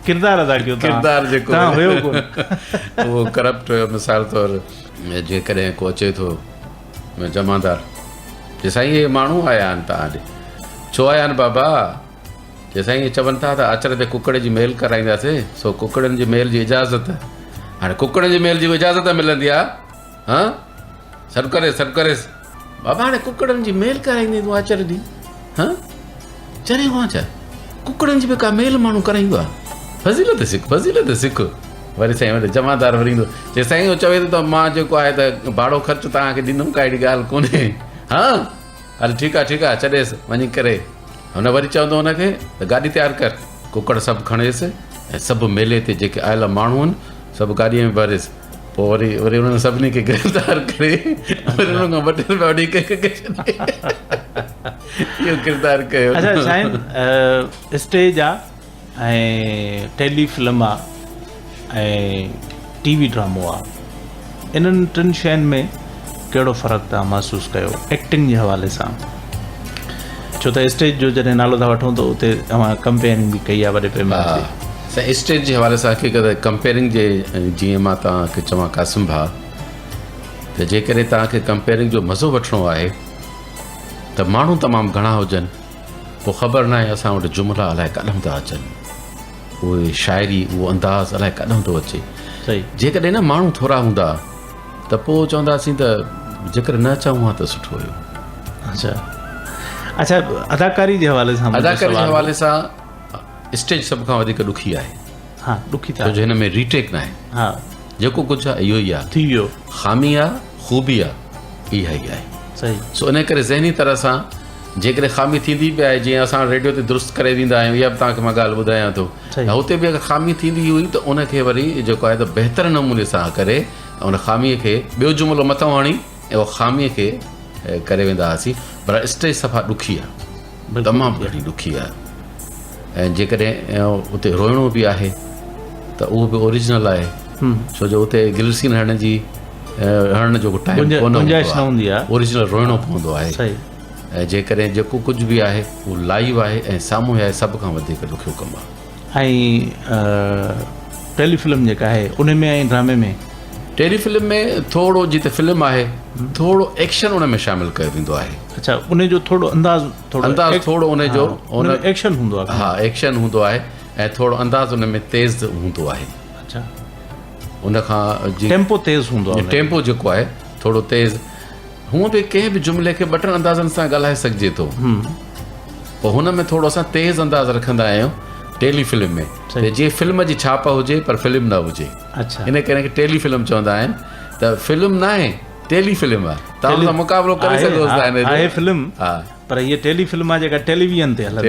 किरदारु अदा कयो? किरदारु जेको हुयो उहो करप्ट हुयो. मिसाल तौरु जेकॾहिं को अचे थो जमादार, जे साईं इहे माण्हू आया आहिनि तव्हां ॾे. छो आया आहिनि बाबा? जे साईं चवनि था त अचर ते कुकड़ जी मेल कराईंदासीं, सो कुकड़नि जी मेल जी इजाज़त. हाणे कुकड़नि जी मेल जी इजाज़त मिलंदी आहे? हा, सर करेसि बाबा. हाणे कुकड़नि जी मेल कराईंदी तूं अचर ॾी? हा, चरे खां छा कुकड़नि जी बि का मेल माण्हू कराईंदो आहे? फज़ीलत सिख. वरी साईं वरी जमादार वरी ईंदो. जे साईं उहो चवे थो त मां जेको आहे त भाड़ो ख़र्चु तव्हांखे ॾींदुमि, का अहिड़ी ॻाल्हि कोन्हे. हा, हल ठीकु आहे छॾेसि वञी करे. हुन वरी चवंदो हुनखे त गाॾी तयारु कर. कुकड़ सभु खणेसि ऐं सभु मेले ते जेके आयल माण्हू आहिनि सभु गाॾीअ में भरेसि. पोइ वरी उन्हनि सभिनी खे गिरफ़्तार करे वरी उन्हनि खां 2 रुपया वधीक इहो किरदारु कयो। अच्छा साईं, स्टेज आहे ऐं टेली फिल्म आहे ऐं टीवी ड्रामो आहे, इन्हनि 3 शयुनि में कहिड़ो फ़र्क़ु तव्हां महसूसु कयो एक्टिंग जे हवाले सां? छो त स्टेज जो जॾहिं नालो था वठूं त उते तव्हां कंपेयरिंग बि कई आहे वॾे पैमाने ते। स्टेज जे हवाले सां हक़ीक़त कंपेयरिंग जे जीअं मां तव्हांखे चवां क़ासिम भाउ, त जेकॾहिं तव्हांखे कंपेयरिंग जो मज़ो वठिणो आहे त माण्हू तमामु घणा हुजनि, पोइ ख़बर न आहे असां वटि जुमिला अलाए कॾहिं था अचनि, उहे शाइरी उहो अंदाज़ अलाए कॾहिं थो अचे। सही। जेकॾहिं न माण्हू थोरा हूंदा त पोइ चवंदासीं त जेकर न चऊं हा त सुठो हुयो। अच्छा, अदाकारी जे हवाले सां? अदाकारी जे हवाले सां स्टेज सभ खां वधीक ॾुखी आहे। हा, ॾुखी छो जो हिन में रीटेक न आहे। हा, जेको कुझु आहे इहो ई आहे, थी वियो। ख़ामी आहे, ख़ूबी आहे, इहा ई आहे। सही। सो इन करे ज़हनी तरह सां जेकॾहिं ख़ामी थींदी बि आहे, जीअं असां रेडियो ते दुरुस्त करे ॾींदा आहियूं, इहा बि तव्हांखे मां ॻाल्हि ॿुधायां थो, हुते बि अगरि ख़ामी थींदी हुई त उनखे वरी जेको आहे त बहितर नमूने सां करे उन ख़ामीअ खे ॿियो जुमिलो मथां हणी ऐं उहा ख़ामीअ खे करे वेंदा हुआसीं। पर स्टेज सफ़ा ॾुखी आहे, तमामु घणी ॾुखी आहे। ऐं जेकॾहिं उते रोइणो बि आहे त उहो बि ओरिजिनल आहे, छो जो उते गिलसीन हणण जो टाइम कोन हूंदी आहे, ओरिजिनल रोइणो पवंदो आहे। ऐं जेकॾहिं जेको कुझु बि आहे उहो लाइव आहे ऐं साम्हूं आहे, सभ खां वधीक ॾुखियो कमु आहे। ऐं टेलीफिल्म जेका आहे उन में ऐं ड्रामे में? टेलीफिल्म में थोरो जिते फिल्म आहे थोरो एक्शन उन में शामिलु कयो वेंदो आहे। अच्छा, उन जो थोरो अंदाज़ थोरो उन जो एक्शन हूंदो आहे। हा, एक्शन हूंदो आहे ऐं थोरो अंदाज़ उन में तेज़ हूंदो आहे। अच्छा, उन खां टेम्पो तेज़ हूंदो आहे। टेम्पो जेको आहे थोरो तेज़, हूअं बि कंहिं बि जुमिले खे 2 अंदाज़नि सां ॻाल्हाए सघिजे थो, पोइ हुन में थोरो असां तेज़ अंदाज़ रखंदा आहियूं टेलीफिल्म में, जीअं फिल्म जी छाप हुजे पर फिल्म न हुजे। अच्छा, इन करे टेलीफिल्म चवंदा आहिनि। त फिल्म न आहे, टेलीफिल्म आहे। तव्हां सां मुक़ाबिलो करे सघो था फिल्म, पर इहा टेलीफिल्म आहे जेका टेलीविजन ते हलंदी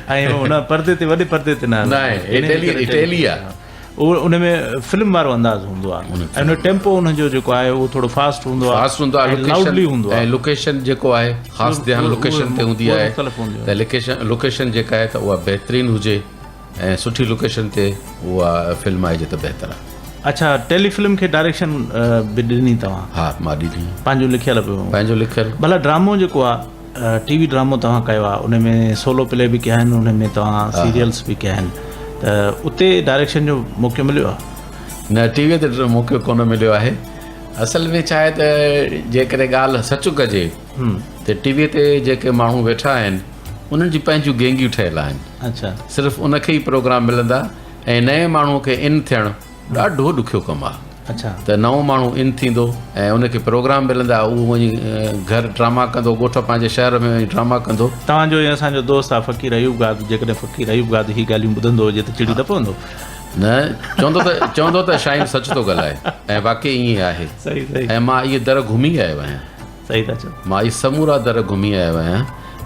ऐं हुन पर्दे ते वॾे पर्दे ते न आहे, टेली आहे। उन में फिल्म वारो अंदाज़ हूंदो आहे ऐं उन टेम्पो उनजो जेको आहे उहो थोरो फास्ट हूंदो आहे, लाउडली हूंदो आहे। ऐं लोकेशन जेको आहे ख़ासि ध्यानु लोकेशन ते हूंदी आहे, त लोकेशन जेका आहे त उहा बहितरीनु हुजे ऐं सुठी लोकेशन ते उहा फिल्म आहे त बहितर आहे। अच्छा, टेलीफिल्म खे डायरेक्शन बि ॾिनी तव्हां? हा, मां ॾिनी, पंहिंजो लिखियल पियो? पंहिंजो लिखियल। भला ड्रामो जेको आहे टीवी ड्रामो तव्हां कयो आहे, उन में सोलो प्ले बि कया आहिनि, उन में तव्हां सीरियल्स बि कया आहिनि, त उते डायरेक्शन जो मौक़ो मिलियो आहे? न, टीवीअ ते मौक़ो कोन मिलियो आहे। असल में छा आहे त जेकॾहिं ॻाल्हि सचु कजे त टीवीअ ते जेके माण्हू वेठा आहिनि उन्हनि जी पंहिंजूं गैंगियूं ठहियल आहिनि। अच्छा, सिर्फ़ु उनखे ई प्रोग्राम मिलंदा ऐं नए माण्हूअ खे इन थियणु ॾाढो ॾुखियो कमु आहे। अच्छा, त नओं माण्हू इन थींदो ऐं उनखे प्रोग्राम मिलंदा, उहो वञी घर ड्रामा कंदो, ॻोठ पंहिंजे शहर में वञी ड्रामा कंदो। तव्हांजो या असांजो दोस्त आहे फ़क़ीर अयूब गाद, जेकॾहिं फ़क़ीर अयूब गाद ही ॻाल्हियूं ॿुधंदो हुजे त चिड़ी न पवंदो? न, चवंदो त शाइन सच थो ॻाल्हाए ऐं वाक़ई ईअं आहे। सही सही। ऐं मां इहे दर घुमी आयो आहियां। सही था चओ। मां इहे समूरा दर घुमी आयो आहियां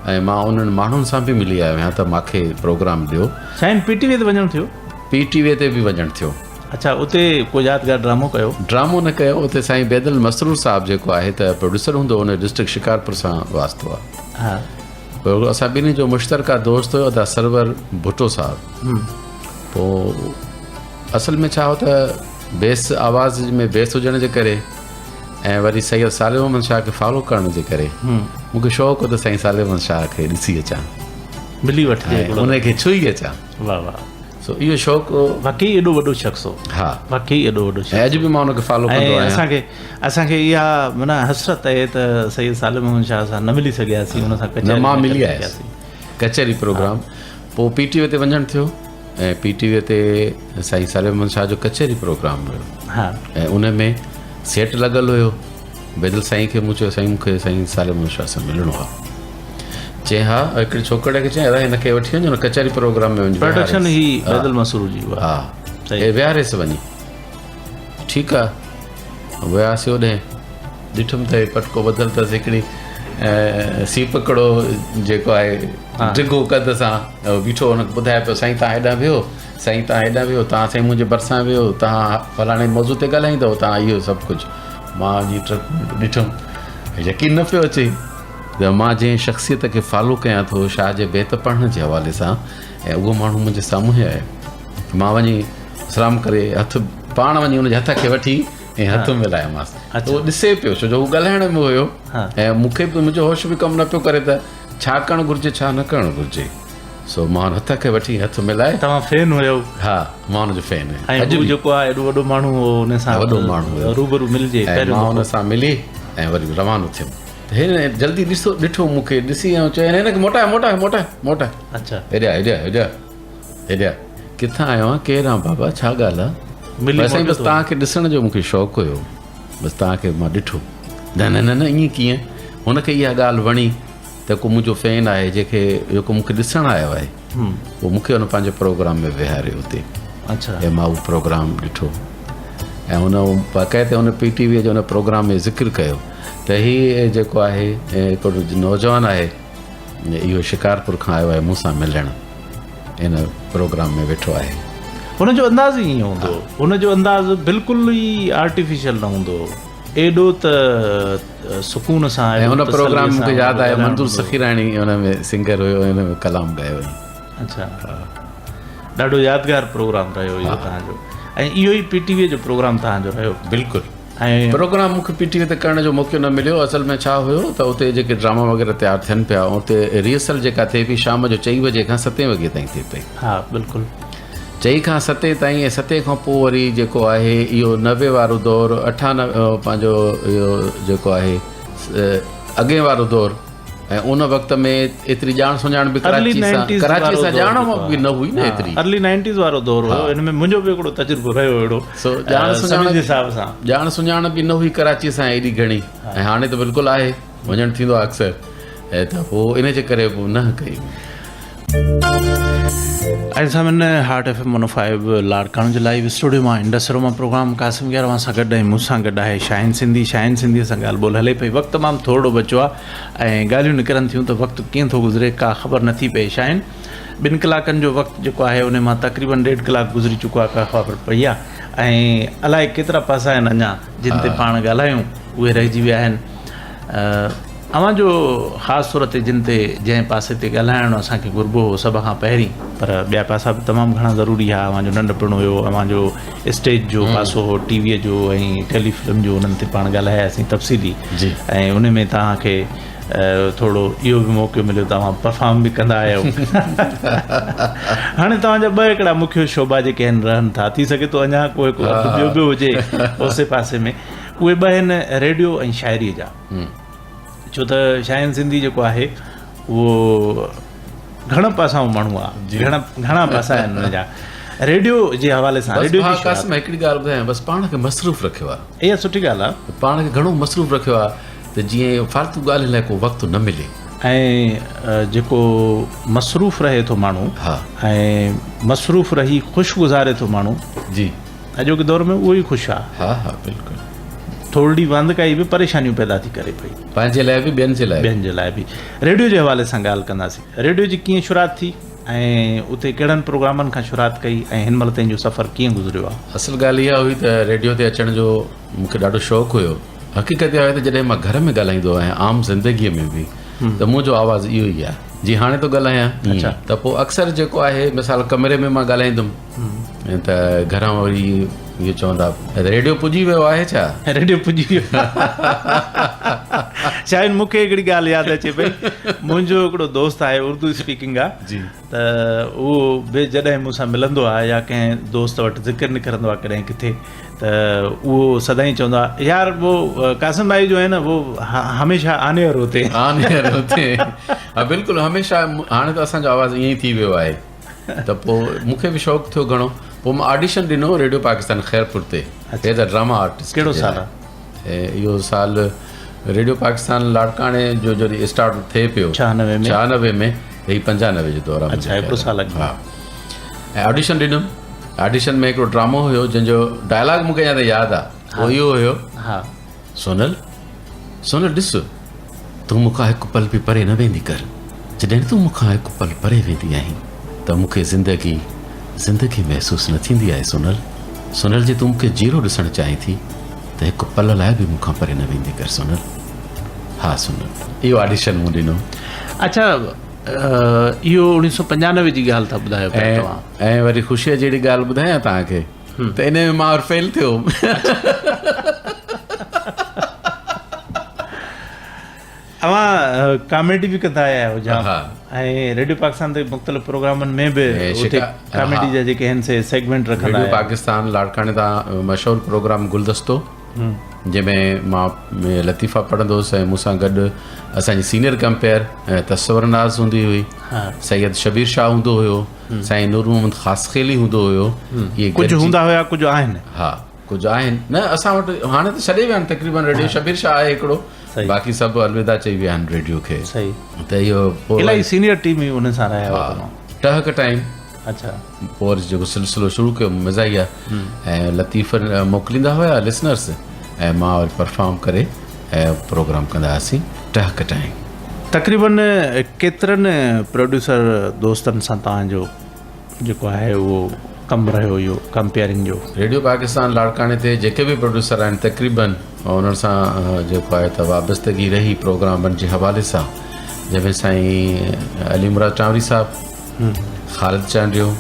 ऐं मां उन्हनि माण्हुनि सां बि मिली आयो आहियां त मूंखे प्रोग्राम ॾियो। शाइन पीटीवी ते वञणु थियो? पीटीवी ते बि वञणु थियो। अच्छा, उते कोई यादगार ड्रामो कयो? ड्रामो न कयो, उते साईं बैदल मसरूर साहिबु जेको आहे त प्रोड्यूसर हूंदो, उन डिस्ट्रिक्ट शिकारपुर सां वास्तो आहे। हा, पोइ असां ॿिन्ही जो मुश्तरका दोस्त हुयो त सरवर भुट्टो साहिबु। पोइ असल में छा हो त बेस आवाज़ में बेस हुजण जे करे ऐं वरी सैयद सालिम अहमद शाह खे फॉलो करण जे करे मूंखे शौक़ु हो त साईं सालिम अहमद शाह खे ॾिसी अचां, मिली वठी उनखे छुई अचां। वाह वाह। सो इहो शौक़ु वाकई एॾो वॾो शख़्स हो। हा, वाकई एॾो वॾो शख़्स। अॼु बि मां उनखे फॉलो कंदो आहियां। असांखे इहा माना हसरत आहे त सैयद सालिम अहमद शाह सां न मिली सघियासीं, हुन सां कचहरी मां मिली आयासीं, कचहरी प्रोग्राम। पोइ पीटीवी ते वञणु थियो ऐं पीटीवी ते साईं सालिम अहमद शाह जो कचहरी प्रोग्राम हुयो। हा, ऐं उन में सेट लॻल हुयो। बैदल साईं खे मूं चयो साईं मूंखे साईं सालिम अहमद शाह सां मिलणो आहे। चई हा, हिकिड़े छोकिरे खे चई हिनखे वठी वञो न कचहरी प्रोग्राम में वञो। प्रोडक्शन ही बैदल मसरूर जी। हा, विहारेसि वञी। ठीकु आहे, वियासीं होॾे, ॾिठुमि त पटको ॿधल अथसि, हिकिड़ी सीपकड़ो जेको आहे डिघो कद सां बीठो, हुनखे ॿुधाए पियो साईं तव्हां हेॾां वियो, साईं तव्हां हेॾां वियो, तव्हां साईं मुंहिंजे भरिसां वियो, तव्हां फलाणे मौज़ू ते ॻाल्हाईंदव, तव्हां इहो सभु कुझु मां जी ट्रीटमेंट ॾिठुमि, यकीन न पियो अचे त मां जंहिं शख़्सियत खे फॉलो कयां थो शाह जे बेत पढ़ण जे हवाले सां, ऐं उहो माण्हू मुंहिंजे साम्हूं ई आहे। मां वञी सलाम करे हथु पाण वञी हुनजे हथ खे वठी ऐं हथु मिलायोमांसि, त उहो ॾिसे पियो छो जो हू ॻाल्हाइण में हुयो, ऐं मूंखे बि मुंहिंजो होश बि कमु न पियो करे त छा करणु घुरिजे छा न करणु घुरिजे। सो मां हथ खे वठी हथु मिलाए। तव्हां फैन हुयो? हा, मां हुनजो फैन आहियां। अॼु जेको आहे एॾो वॾो माण्हू हो, हुन सां वॾो माण्हू रूबरू मिलिजे, मां हुन सां मिली ऐं वरी रवानो थियुमि। त हिन जल्दी ॾिठो मूंखे ॾिसी ऐं चयो हिनखे मोटाए मोटाए मोटाए मोटाए। अच्छा, हेॾा हेॾा हेॾा हेॾा किथां आयो आहे, केरु आहे बाबा, छा ॻाल्हि आहे? बसि तव्हांखे ॾिसण जो मूंखे शौक़ु हुयो, बसि तव्हांखे मां ॾिठो। न न न न ईअं कीअं? हुनखे इहा ॻाल्हि वणी त को मुंहिंजो फैन आहे जेके जेको मूंखे ॾिसणु आयो आहे, पोइ मूंखे हुन पंहिंजे प्रोग्राम में विहारियो हुते। अच्छा, ऐं मां उहो प्रोग्राम ॾिठो ऐं हुन बाक़ाइदे हुन PTV जो हुन प्रोग्राम में ज़िक्र कयो त हीअ जेको आहे हिकिड़ो नौजवान आहे, इहो शिकारपुर खां आयो आहे मूंसां मिलणु, हिन प्रोग्राम में वेठो आहे। हुनजो अंदाज़ ई ईअं हूंदो, हुनजो अंदाज़ बिल्कुलु ई आर्टिफिशियल न हूंदो, एॾो त सुकून सां। ऐं हुन प्रोग्राम मूंखे यादि आहे मंज़ूर सखीराणी हुन में सिंगर हुयो, हिन में कलाम ॻायो हुई। अच्छा, ॾाढो यादगार प्रोग्राम रहियो इहो तव्हांजो, ऐं इहो ई PTV जो प्रोग्राम तव्हांजो रहियो? बिल्कुलु। ऐं प्रोग्राम मूंखे PTV ते करण जो मौक़ो न मिलियो। असल में छा हुयो त उते जेके ड्रामा वग़ैरह तयारु थियनि पिया, उते रिहर्सल जेका थिए पई शाम जो 4 बजे खां 7 वॻे ताईं थिए पई। हा बिल्कुलु, 4 खां 7 ताईं, ऐं 7 खां पोइ वरी जेको आहे इहो 90 वारो दौरु, 98 पंहिंजो इहो जेको आहे अॻे वारो दौरु, ऐं उन वक़्त में एतिरी ॼाण सुञाण बि कराची सां ॼाण बि न हुई न एतिरी। अर्ली 90s वारो दौरु हुयो, हिन में मुंहिंजो बि हिकिड़ो तजुर्बो रहियो अहिड़ो। ॼाण सुञाण जे हिसाब सां ॼाण सुञाण बि न हुई कराची सां एॾी घणी, ऐं हाणे त बिल्कुलु आहे, वञणु थींदो आहे अक्सर, ऐं त पोइ इन जे करे पोइ न कई। ऐं सां हार्ट FM 105 लाड़काणे जे लाइव स्टूडियो मां इंडस्ट्रो मां प्रोग्राम क़ासिम ग्यारवां सां गॾु, ऐं मूंसां गॾु आहे शाहिन सिंधी। शाहिन सिंधीअ सां ॻाल्हि ॿोल हले पई, वक़्तु तमामु थोरो बचियो आहे ऐं ॻाल्हियूं निकिरनि थियूं त वक़्तु कीअं थो गुज़रे का ख़बर नथी पए। शाहिन, 2 कलाकनि जो वक़्तु जेको आहे उन मां तक़रीबन 1.5 कलाक गुज़री चुको आहे, का ख़बर पई आहे, ऐं अलाए केतिरा पासा आहिनि अञा जिन ते पाण ॻाल्हायूं उहे रहिजी विया आहिनि। अव्हां जो ख़ासि तौर ते जंहिं पासे ते ॻाल्हाइणु असांखे घुरिबो हो सभ खां पहिरीं, पर ॿिया पासा बि तमामु घणा ज़रूरी आहे। अव्हां जो नंढपणु हुयो, अव्हां जो स्टेज जो पासो हो, टीवीअ जो ऐं टेलीफिल्म जो, उन्हनि ते पाण ॻाल्हायासीं तफ़सीली, ऐं उन में तव्हांखे थोरो इहो बि मौक़ो मिलियो, तव्हां परफॉर्म बि कंदा आहियो। हाणे तव्हांजा 2 हिकिड़ा मुख्य शोभा जेके आहिनि रहनि था, थी सघे थो अञा कोई ॿियो बि हुजे ओसे पासे में, उहे 2 आहिनि रेडियो ऐं शाइरीअ जा। छो त शाहिन सिंधी जेको आहे उहो घणा पासाऊं माण्हू आहे, घणा पासा आहिनि हुन जा। रेडियो जे हवाले सां रेडियो जी क़ासिम हिकिड़ी ॻाल्हि ॿुधायां, बसि पाण खे मसरूफ़ रखियो आहे। इहा सुठी ॻाल्हि आहे, पाण खे घणो मसरूफ़ रखियो आहे त जीअं फालतू ॻाल्हि लाइ को वक़्तु न मिले। ऐं जेको मसरूफ़ रहे थो माण्हू, ऐं मसरूफ़ रही ख़ुशि गुज़ारे थो माण्हू, जी अॼोके दौर में उहो ई ख़ुशि आहे। हा हा बिल्कुलु। थोरी वांदकाई बि परेशानियूं पैदा थी करे पई, पंहिंजे लाइ बि ॿियनि जे लाइ बि। रेडियो जे हवाले सां ॻाल्हि कंदासीं, रेडियो जी कीअं शुरूआत थी ऐं उते कहिड़नि प्रोग्रामनि खां शुरूआत कई, ऐं हिन महिल ताईं जो सफ़र कीअं गुज़रियो आहे? असल ॻाल्हि इहा हुई त रेडियो ते अचण जो मूंखे ॾाढो शौक़ु हुयो। हक़ीक़त इहा आहे त जॾहिं मां घर में ॻाल्हाईंदो आहियां, आम ज़िंदगीअ में बि, त मुंहिंजो आवाज़ु इहो ई आहे जीअं हाणे थो ॻाल्हायां। अच्छा, त पोइ अक्सर जेको आहे मिसाल कमरे में मां ॻाल्हाईंदुमि, त घरां वरी इहो चवंदा रेडियो पुॼी वियो आहे छा? रेडियो पुॼी वियो। शायदि मूंखे हिकिड़ी ॻाल्हि यादि अचे पई, मुंहिंजो हिकिड़ो दोस्त आहे, उर्दू स्पीकिंग आहे जी, त उहो बि जॾहिं मूंसां मिलंदो आहे या कंहिं दोस्त वटि ज़िक्र निकिरंदो आहे कॾहिं किथे, त उहो सदाईं चवंदो आहे यार वो कासिम भाई जो है न वो हमेशह आने और होते हा बिल्कुलु हमेशह। हाणे त असांजो आवाज़ु ईअं ई थी वियो आहे, त पोइ मूंखे बि शौक़ु थियो घणो। पोइ मां ऑडिशन ॾिनो रेडियो पाकिस्तान ख़ैरपुर ते, एज़ अ ड्रामा आर्टिस्ट। कहिड़ो साल आहे? इहो साल रेडियो पाकिस्तान लाड़काणे जो जॾहिं स्टार्ट थिए पियो 96 में, ही 95 जे दौरान। अच्छा, हिकिड़ो साल अॻु। हा, ऐं ऑडिशन ॾिनुमि। ऑडिशन में हिकिड़ो ड्रामो हुयो जंहिंजो डायलॉग मूंखे यादि यादि आहे, उहो इहो हुयो, हा सोनल सोनल ॾिस तूं मूंखां हिकु पल बि परे न वेंदी कर, जॾहिं तूं मूंखां हिकु पल परे वेंदी आहीं त मूंखे ज़िंदगी ज़िंदगी महसूस न थींदी आहे सोनल। सोनल जी तूं मूंखे जीरो ॾिसणु चाहीं थी त हिकु पल लाइ बि मूंखां परे न वेंदी कर सोनल। हा सोनल, इहो ऑडिशन मूं ॾिनो। अच्छा, इहो 1995 जी ॻाल्हि था ॿुधायो पिया तव्हां। ऐं वरी ख़ुशीअ जहिड़ी ॻाल्हि ॿुधायां तव्हांखे त इन में मां फेल थियो। तव्हां कॉमेडी बि कंदा आया आहियो जाम, हा। ऐं रेडियो पाकिस्तान ते मुख़्तलिफ़ प्रोग्रामनि में बि उते कॉमेडी जा जेके आहिनि से सेगमेंट रखंदा रेडियो आहियो। पाकिस्तान लाड़काणे तां मशहूरु प्रोग्राम गुलदस्तो, जंहिंमें मां लतीफ़ा पढ़ंदो हुउसि ऐं मूंसां गॾु असांजी सीनियर कंपेयर तस्वर नाज़ हूंदी हुई, सैयद शबीर शाह हूंदो हुयो, साईं नूर मोहम्मद ख़ासखेली हूंदो हुयो। इहे कुझु हूंदा हुया, कुझु आहिनि। हा, कुझु आहिनि। न असां वटि हाणे त छॾे विया आहिनि तक़रीबन रेडियो। शबीर शाह आहे हिकिड़ो, बाक़ी सभु अलविदा चई विया आहिनि रेडियो खे। सही। त इहो इलाही सीनियर टीम हुई उन सां रहिया हुआ। टहक टाइम। अच्छा। पोइ वरी जेको सिलसिलो शुरू कयो मज़ाइया, ऐं लतीफ़ मोकिलींदा हुया लिसनर्स, ऐं मां वरी परफॉर्म करे ऐं प्रोग्राम कंदा हुआसीं टहक टाइम। तक़रीबन केतिरनि प्रोड्यूसर दोस्तनि सां तव्हांजो जेको आहे उहो कमु रहियो इहो कंपेयरिंग जो? रेडियो पाकिस्तान लाड़काणे ते जेके बि प्रोड्यूसर आहिनि तक़रीबन उन्हनि सां जेको आहे त वाबस्तगी रही प्रोग्रामनि जे हवाले सां, जंहिंमें साईं अली मुराद टांवरी साहिबु, ख़ालिद चांडियो,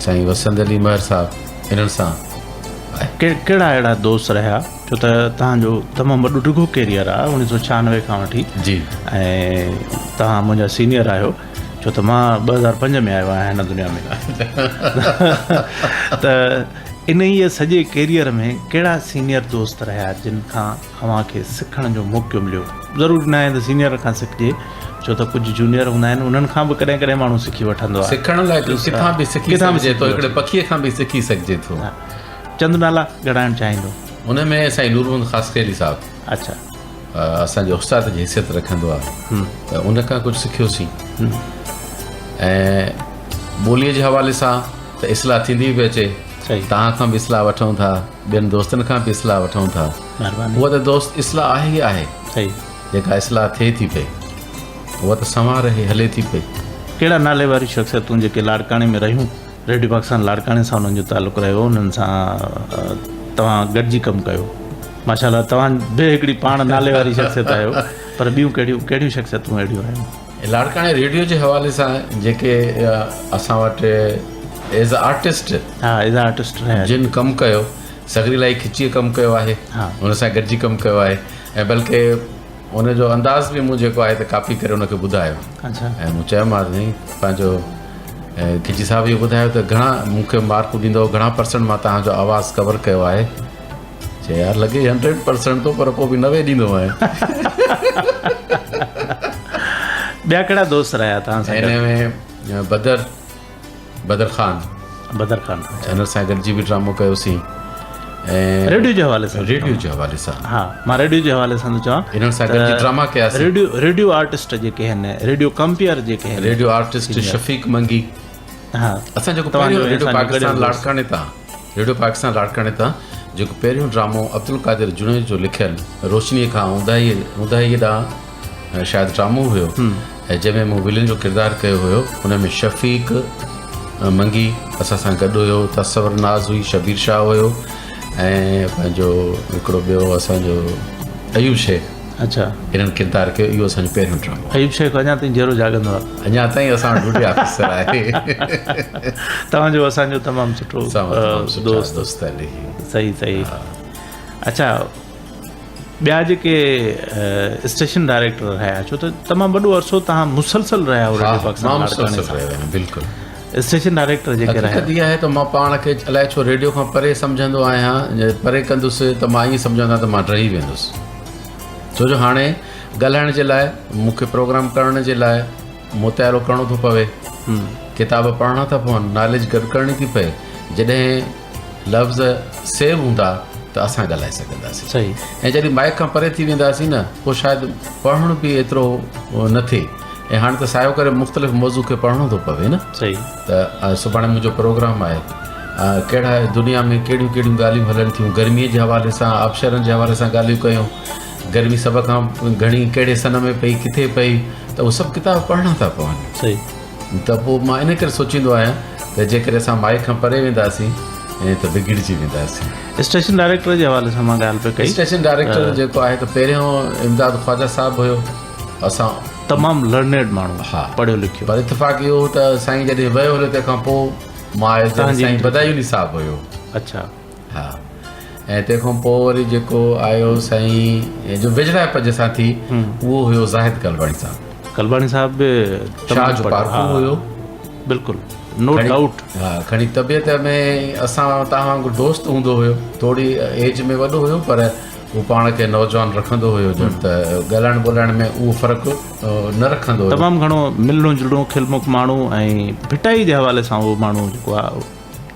साईं वसंत अली महर साहिबु, इन्हनि सां कहिड़ा अहिड़ा दोस्त रहिया? छो त तव्हांजो तमामु वॾो डिघो कैरियर आहे 1996 खां वठी जी, ऐं तव्हां मुंहिंजा सीनियर आहियो, छो त मां 2005 में आयो आहियां हिन दुनिया में। त इन ई सॼे कैरियर में कहिड़ा सीनियर दोस्त रहिया जिन खां तव्हांखे सिखण जो मौक़ो मिलियो? ज़रूरी न आहे त सीनियर खां सिखिजे, छो त कुझु जूनियर हूंदा आहिनि, उन्हनि खां बि कॾहिं कॾहिं माण्हू सिखी वठंदो आहे। सिखण लाइ किथां बि सिखी सघिजे थो, हिकिड़े पखीअ खां बि सिखी सघिजे थो। चंद नाला ॻणाइणु चाहींदो? उन में साईं नूर मोहम्मद ख़ासखेली साहिबु, अच्छा, असांजे उस्ताद जी हैसियत रखंदो आहे, त उन खां कुझु सिखियोसीं। ऐं ॿोलीअ जे हवाले सां त इस्लाह थींदी पई अचे, तव्हां खां बि इस्लाह वठूं था, ॿियनि दोस्तनि खां बि इस्लाह वठूं था। उहा त दोस्त इस्लाह आहे ई आहे, जेका इस्लाह थिए थी पई उहा त संवार ई हले थी पई। कहिड़ा नाले वारी शख़्सियतूं जेके लाड़काणे में रहियूं, रेडियो पाकिस्तान लाड़काणे सां उन्हनि जो तालुक़ु रहियो, उन्हनि सां तव्हां गॾिजी कमु कयो? माशाल्लाह, तव्हां बि हिकिड़ी पाण नाले वारी शख़्सियत आहियो, पर ॿियूं कहिड़ियूं शख़्सियतूं अहिड़ियूं आहिनि लाड़काणे रेडियो जे हवाले सां जेके असां वटि एज़ आर्टिस्ट, हा, एज़ आर्टिस्ट रहिया जिन कमु कयो? सगरी लाई खिची कमु कयो आहे, हुन सां गॾिजी कमु कयो आहे, ऐं बल्कि उनजो अंदाज़ बि मूं जेको आहे त कापी करे उनखे ॿुधायो। अच्छा। ऐं मूं चयोमांसि नहीं पंहिंजो खिची साहिबु इहो ॿुधायो त घणा मूंखे मार्कूं ॾींदो, घणा % मां तव्हांजो आवाज़ु कवर कयो आहे? चए यार लॻे 100% तो, पर पोइ बि 90 ॾींदो आहियां। ॿिया कहिड़ा दोस्त रहिया तव्हां सां? हिन में बदर ख़ान हिन सां गॾिजी बि ड्रामो कयोसीं। ऐं रेडियो जे हवाले सां? रेडियो जे हवाले सां, हा, मां रेडियो जे हवाले सां थो चवां, हिननि सां गॾिजी ड्रामा कयासीं। रेडियो आर्टिस्ट जेके आहिनि, रेडियो कंपेयर जेके आहिनि, रेडियो आर्टिस्ट शफ़ीक मंगी, हा, असां जेको पहिरियों रेडियो पाकिस्तान लाड़काणे तां जेको पहिरियों ड्रामो अब्दुल कादिर जुनैद जो लिखियलु रोशनीअ खां ऊंदाही ॾांहुं शायदि ड्रामो हुयो, ऐं जंहिंमें मूं विलन जो किरदारु कयो हुयो, हुन में शफ़ीक मंगी असां सां गॾु हुयो, तस्वर नाज़ हुई, शबीर शाह हुयो, ऐं पंहिंजो हिकिड़ो ॿियो असांजो अयूब शेख। अच्छा, हिननि किरदारु कयो। इहो असांजो पहिरियों ड्रामो। अयूब शेख अञा ताईं जहिड़ो जाॻंदो आहे? अञा ताईं असां ड्यूटी ऑफिसर आहे। तव्हांजो असांजो तमामु सुठो दोस्त आहे। सही। अच्छा, ॿिया जेके स्टेशन डायरेक्टर रहिया, छो त तमामु वॾो अरसो तव्हां मुसलसल रहिया हो रेडियो पाकिस्तान? बिल्कुलु। स्टेशन डायरेक्टर जेके रहिया, इहा आहे त मां पाण खे अलाए छो रेडियो खां परे सम्झंदो आहियां, परे कंदुसि त मां ईअं सम्झंदो आहियां त मां रही वेंदुसि, छो जो हाणे ॻाल्हाइण जे लाइ मूंखे प्रोग्राम करण जे लाइ मुतालो करिणो थो पवे, किताब पढ़णा था पवनि, नॉलेज गॾु करणी थी पए। जॾहिं लफ़्ज़ सेव हूंदा त असां ॻाल्हाए सघंदासीं। सही। ऐं जॾहिं माइक खां परे थी वेंदासीं न, पोइ शायदि पढ़णु बि एतिरो न थिए, ऐं हाणे त सायो करे मुख़्तलिफ़ मौज़ू खे पढ़णो थो पवे न। सही। त सुभाणे मुंहिंजो प्रोग्राम आहे, कहिड़ा दुनिया में कहिड़ियूं ॻाल्हियूं हलनि थियूं, गर्मीअ जे हवाले सां, आबशरनि जे हवाले सां ॻाल्हियूं कयूं, गर्मी सभ खां घणी कहिड़े सन में पई, किथे पई, त उहे सभु किताब पढ़णा था पवनि। सही। त पोइ मां इन करे सोचींदो आहियां त त जेकॾहिं असां माइक खां परे वेंदासीं ऐं त बिगड़जी वेंदासीं। स्टेशन डायरेक्टर जे हवाले सां मां ॻाल्हि पिया कई। स्टेशन डायरेक्टर जेको आहे त पहिरियों इमदाद ख्वाजा साहिबु हुयो, असां तमामु लर्नेड माण्हू, हा पढ़ियो लिखियो। पर इतफ़ाक़ इहो त साईं जॾहिं वियो हुयो तंहिंखां पोइ मां साईं बदायूनी साहिबु हुयो। अच्छा, हा, ऐं तंहिंखां पोइ वरी जेको आयो साईं जो विजड़ाइप जंहिंसां थी उहो हुयो ज़ाहिद कलवाणी साहिबु। कलवाणी साहिब बि शाह जो पारखो हुयो, बिल्कुलु, नो डाउट। हा, खणी तबियत में असां तव्हां वांगुरु दोस्त हूंदो हुयो, थोरी एज में वॾो हुयो पर उहो पाण खे नौजवान रखंदो हुयो, जो त ॻाल्हाइण ॿोलाइण में उहो फ़र्क़ु न रखंदो हुयो। तमामु घणो मिलणो जुलणो खिलमुख माण्हू ऐं भिटाई जे हवाले सां उहो माण्हू जेको आहे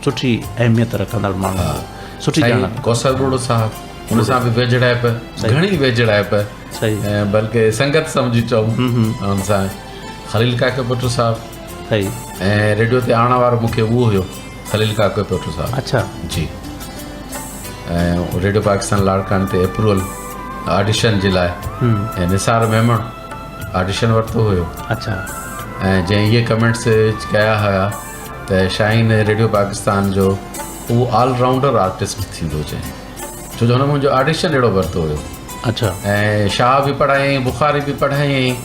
सुठी अहमियत रखंदड़ माण्हू, सुठी ॼाण। कौसर रोड साहिबु, हुन सां बि वेझड़ाइप, घणी वेझड़ाइप, सही, ऐं बल्कि संगत सम्झी चऊं। हुन सां ख़लील काके पुट साहिबु, सही, ऐं रेडियो ते आणण वारो मूंखे उहो हुयो ख़लील काके पुट साहिबु। अच्छा जी, ऐं रेडियो पाकिस्तान लाड़काने ते अप्रूवल ऑडिशन जे लाइ ऐं निसार मेमण ऑडिशन वरितो हुयो। अच्छा, ऐं जंहिं इहे कमेंट्स कया हुया त शाहीन रेडियो पाकिस्तान जो उहो ऑलराउंडर आर्टिस्ट थींदो चई, छो जो हुन मुंहिंजो ऑडिशन अहिड़ो वरितो हुयो। अच्छा, ऐं शाह बि पढ़ायईं, बुखारी बि पढ़ायईं,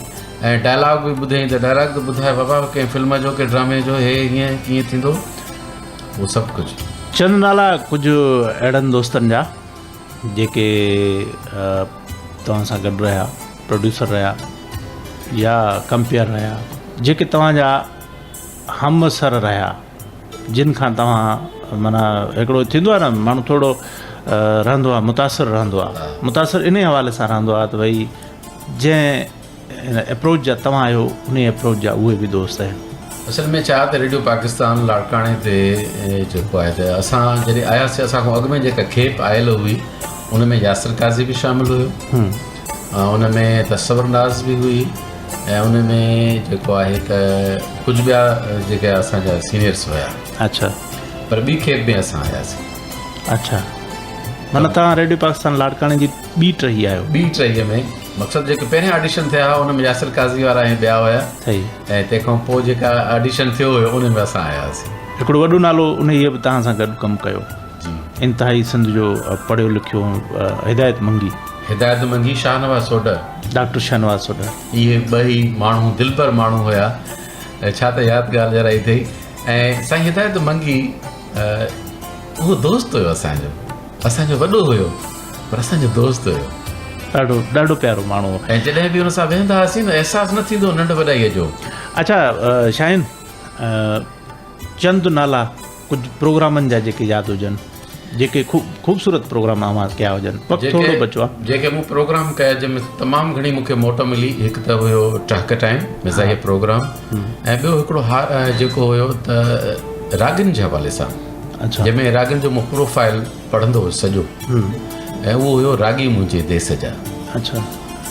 ऐं डायलॉग बि ॿुधायईं त डायलॉग बि ॿुधाए बाबा कंहिं फिल्म जो कंहिं ड्रामे जो हे हीअं कीअं थींदो, उहो सभु कुझु। चंद नाला कुझु अहिड़नि दोस्तनि जा जेके तव्हां सां गॾु रहिया, प्रोड्यूसर रहिया या कंपेयर रहिया, जेके तव्हांजा हमसर रहिया, जिन खां तव्हां माना हिकिड़ो थींदो आहे न माण्हू थोरो रहंदो आहे, मुतासिर रहंदो आहे, मुतासिर इन हवाले सां रहंदो आहे त भई जंहिं अप्रोच जा तव्हां आहियो उन अप्रोच जा उहे बि दोस्त आहिनि। असल में छा त रेडियो पाकिस्तान लाड़काणे ते जेको आहे त असां जॾहिं आयासीं, असांखां अॻु में जेका खेप आयल हुई उन में यासिर काज़ी बि शामिलु हुयो, उन में तसवर नाज़ बि हुई, ऐं उन में जेको आहे त कुझु ॿिया जेके असांजा सीनियर्स हुया। अच्छा, पर ॿी खेप में असां आयासीं। अच्छा, माना तव्हां रेडियो पाकिस्तान लाड़काणे जी ॿी टही आहियो। ॿी टही में मक़सदु जेके पहिरियां ऑडिशन थिया हुआ उन में यासिर काज़ी वारा ऐं ॿिया हुया। सही, ऐं तंहिंखां पोइ जेका ऑडिशन थियो हुयो उन में असां आयासीं। हिकिड़ो वॾो नालो उन इहे बि तव्हां सां गॾु कमु कयो, जी, इंतिहाई सिंध जो पढ़ियो लिखियो, हिदायत मंगी शाहनवाज़ सोडर, डॉक्टर शाहनवाज़ सोडर, इहे ॿई माण्हू दिलबर माण्हू हुया। छा त यादि ॻाल्हि जराई अथई। ऐं साईं हिदायत मंगी उहो दोस्त हुयो असांजो वॾो हुयो पर असांजो दोस्त हुयो, ॾाढो ॾाढो प्यारो माण्हू। ऐं जॾहिं बि हुन सां वेहंदा हुआसीं न अहसासु न थींदो नंढ वॾाईअ जो। अच्छा शाहिन, चंद नाला कुझु प्रोग्रामनि जा जेके यादि हुजनि, जेके ख़ूबसूरत प्रोग्राम आवाज़ कया हुजनि, वक़्तु थोरो बचो आहे। जेके मूं प्रोग्राम कया जंहिंमें तमामु घणी मूंखे मोट मिली, हिकु त हुयो टहक टाइम मिज़ाही प्रोग्राम, ऐं ॿियो हिकिड़ो जेको हुयो त रागिन जे हवाले सां। अच्छा, जंहिंमें रागिन जो मूं प्रोफाइल पढ़ंदो हुयुसि सॼो, ऐं उहो हुयो रागी मुंहिंजे देश जा। अच्छा,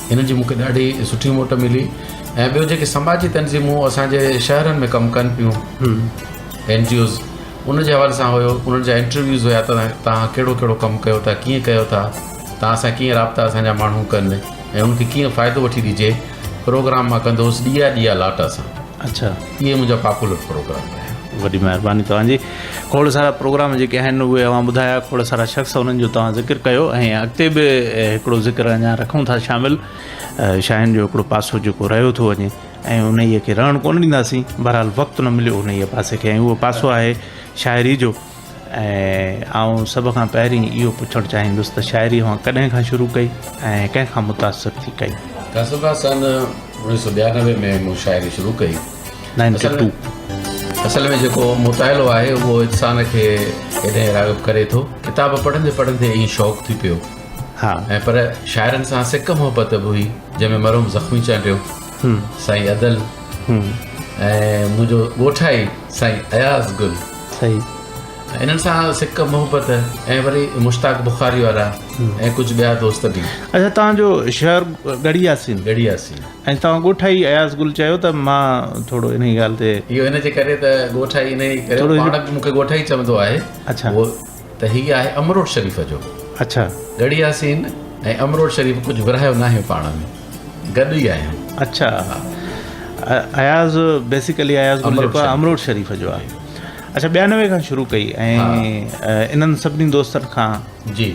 हिन जी मूंखे ॾाढी सुठी मोट मिली। ऐं ॿियो जेके समाजी तंज़ीमूं असांजे शहरनि में कमु कनि पियूं, NGOs, उन जे हवाले सां हुयो, उन्हनि जा इंटरव्यूज़ हुया त तव्हां कहिड़ो कहिड़ो कमु कयो था, कीअं कयो था, तव्हां सां कीअं राब्ता असांजा माण्हू कनि ऐं उनखे कीअं फ़ाइदो वठी ॾिजे। प्रोग्राम मां कंदो हुउसि ॾीआ लाट सां। अच्छा, इहे मुंहिंजा पॉपुलर प्रोग्राम हुया। वॾी महिरबानी तव्हांजी। खोड़ सारा प्रोग्राम जेके आहिनि उहे अवां ॿुधाया, खोड़ सारा शख़्स उन्हनि जो तव्हां ज़िक्र कयो, ऐं अॻिते बि हिकिड़ो ज़िक्र अञा रखूं था शामिलु। शाहिन जो हिकिड़ो पासो जेको रहियो थो वञे ऐं उन ई खे रहणु कोन ॾींदासीं, बहरहाल वक़्तु न मिलियो उन ई पासे खे, ऐं उहो पासो आहे शाइरी जो। ऐं आउं सभ खां पहिरीं इहो पुछणु चाहींदुसि त शाइरी अवां कॾहिं खां शुरू कई ऐं कंहिंखां मुतासिर थी कई? कासुबा सन 1992 में मूं शाइरी शुरू कई। 92। असल में जेको मुताइलो आहे उहो इंसान खे एॾे राग़िब करे थो। किताब पढ़ंदे पढ़ंदे ईअं शौक़ु थी पियो। हा, ऐं पर शाइरनि सां सिक मोहबत बि हुई, जंहिंमें मरहूम ज़ख़्मी चंडियो साईं अदल, ऐं मुंहिंजो ॻोठाई साईं अयाज़ गुल। सही, इन्हनि सां सिक मोहबत, ऐं वरी मुश्ताक बुखारी वारा ऐं कुझु ॿिया दोस्त बि। अच्छा, तव्हांजो शहर गढ़ियासीन। ऐं तव्हां ॻोठाई अयाज़ गुल चयो त मां थोरो इन ॻाल्हि ते इहो इन जे करे त ॻोठाई इन करे पाण बि मूंखे ॻोठाई चवंदो आहे। अच्छा, उहो त हीअ आहे अमरोड शरीफ़ जो। अच्छा, गढ़ियासीन ऐं अमरोड शरीफ़ कुझु विरहायो न आहे, पाण में गॾु ई आहियूं। अच्छा, अयाज़ बेसिकली अयाज़ गुल जेको आहे अमरोड शरीफ़ जो आहे। अच्छा 92 खां शुरू कई ऐं इन्हनि सभिनी दोस्तनि खां जी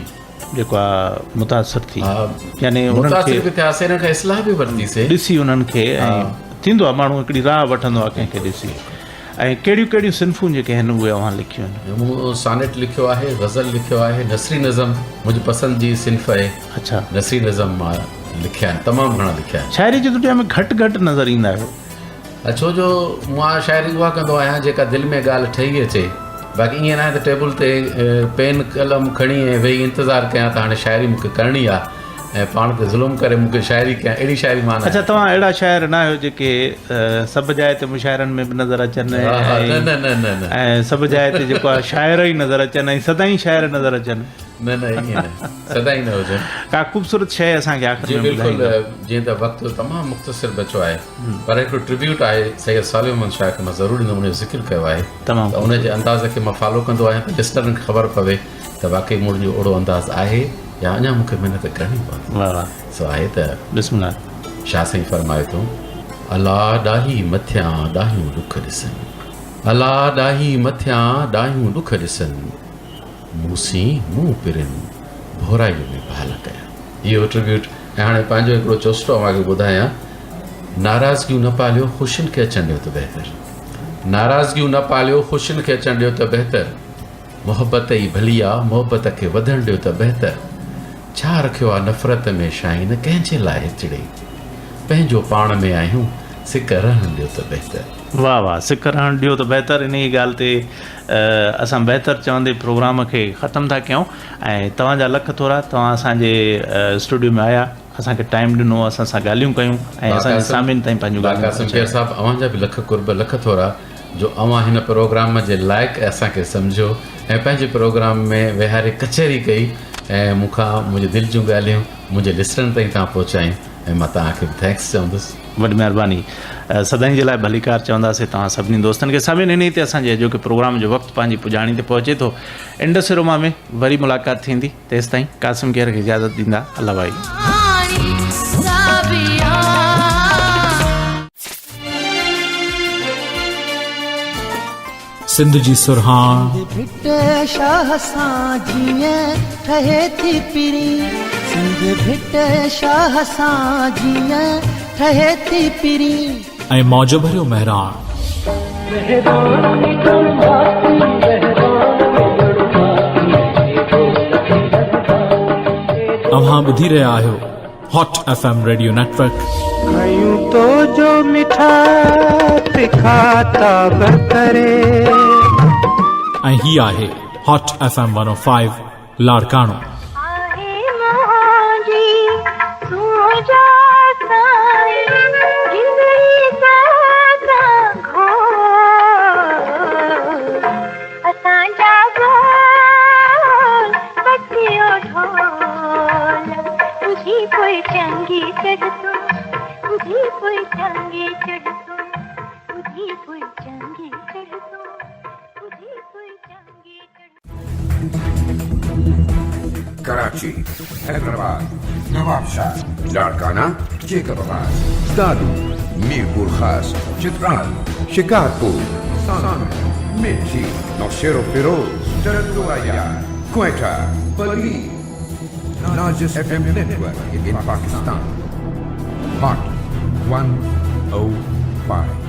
जेको आहे मुतासिर थी यानी मुतासिर बि थियासीं, हिन खां इस्लाह बि वरितीसीं, ॾिसी उन्हनि खे ऐं थींदो आहे माण्हू हिकिड़ी राह वठंदो आहे कंहिंखे ॾिसी। ऐं कहिड़ियूं कहिड़ियूं सिन्फ़ूं जेके आहिनि उहे अव्हां लिखियूं आहिनि? मूं सानेट लिखियो आहे, गज़ल लिखियो आहे, नसरी नज़म मुंहिंजी पसंदि जी सिन्फ़ आहे। अच्छा, नसरी नज़म मां लिखिया आहिनि, तमामु घणा लिखिया आहिनि। शाइरी जी दुनिया में घटि नज़र ईंदा आहियो? छो जो मां शाइरी उहा कंदो आहियां जेका दिलि में ॻाल्हि ठही अचे, बाक़ी ईअं न आहे त टेबल ते पेन कलम खणी ऐं वेही इंतज़ारु कयां त हाणे शाइरी मूंखे करणी आहे ऐं पाण ते ज़ुल्म करे मूंखे शाइरी कयां, अहिड़ी शाइरी मां न। अच्छा, तव्हां अहिड़ा शाइर न आहियो जेके सभु जाइ ते मुशाइरनि में बि नज़र अचनि ऐं सभु जाइ ते जेको आहे शाइर ई नज़र अचनि ऐं सदाईं शाइर नज़र अचनि? न ईअं न, सदाईं न हुजनि। का ख़ूबसूरत शइ असांखे आख़िर में बिल्कुलु, जीअं त वक़्तु तमामु मुख़्तसिर बचो आहे, पर हिकिड़ो ट्रिब्यूट आहे सैयद सालिम अहमद शाह खे मां ज़रूरी नमूने ज़िक्र कयो आहे। तमामु त उनजे अंदाज़ खे मां फॉलो कंदो आहियां त लिस्टरनि खे ख़बर पवे त वाक़ई मुंहिंजो ओड़ो अंदाज़ आहे या अञा मूंखे महिनत करणी पवंदी। वाह वाह, सो आहे त बिस्मिल्लाह। शाह साईं फरमाए थो, अला ॾाही मथियां ॾाहियूं ॾुख ॾिसनि, अला ॾाही मथियां ॾाहियूं ॾुख ॾिसनि, मूंसी मुंहुं पिरनि भोराईअ में भाल कया। इहो ट्रिब्यूट। ऐं हाणे पंहिंजो हिकिड़ो चोस्तो अव्हांखे ॿुधायां, नाराज़गियूं न पालियो ख़ुशियुनि खे अचणु ॾियो त बहितर, नाराज़गियूं न पालियो ख़ुशियुनि खे अचणु ॾियो त बहितर, मोहबत ई भली आहे मोहबत खे वधणु ॾियो त बहितर, छा रखियो आहे नफ़रत में शाइन कंहिंजे लाइ चिड़े, पंहिंजो पाण में आहियूं सिक रहणु ॾियो त बहितर। वाह वाह, सिक रहणु ॾियो त बहितर। इन ई ॻाल्हि ते असां बहितर चवंदे प्रोग्राम खे ख़तमु था कयूं ऐं तव्हांजा लख थोरा, तव्हां असांजे स्टूडियो में आया, असांखे टाइम ॾिनो, असां सां ॻाल्हियूं कयूं ऐं असांजे सामिन ताईं पंहिंजूं ॻाल्हियूं। केर साहिबु अव्हांजा बि लख कुर्ब लख थोरा जो अव्हां हिन प्रोग्राम जे लाइक़ु असांखे सम्झो ऐं पंहिंजे प्रोग्राम में विहारे कचहरी कई ऐं मूंखां मुंहिंजे दिलि जूं ॻाल्हियूं मुंहिंजे लिसननि ताईं तव्हां पहुचायूं ऐं मां तव्हांखे बि थैंक्स चवंदुसि। वॾी महिरबानी। सदाईं जे लाइ भलीकार चवंदासीं तव्हां सभिनी दोस्तनि खे। सभिनी इन ते असांजे अॼोके प्रोग्राम जो वक़्तु पंहिंजी पुॼाणी ते पहुचे थो। इंडसिरोमा में वरी मुलाक़ात थींदी, तेसि ताईं कासिम केर खे इजाज़त ॾींदा। अल्लाह भाई। सिंध जी सुरहान भिट शाह सां जीअं ठहे थी पिरी, सिंध भिट शाह सां जीअं ठहे थी पिरी, ऐं मौज भरियो महिराण। अव्हां ॿुधी रहिया आहियो हॉट FM रेडियो नेटवर्क। खयूं तो जो मिठा तिखा ताब करे, ऐं ही आहे हॉट FM 105 लाड़काणो। कराची, हैदराबाद, नवाबशाह, लाड़काना, जैकबाबाद, दादू, मीरपुर खास, चित्राल, शिकारपुर, सानन, मिर्ची, नौशेरो फिरोज, जरदुआया, क्वेटा, बली, largest FM network in Pakistan. Hot 105.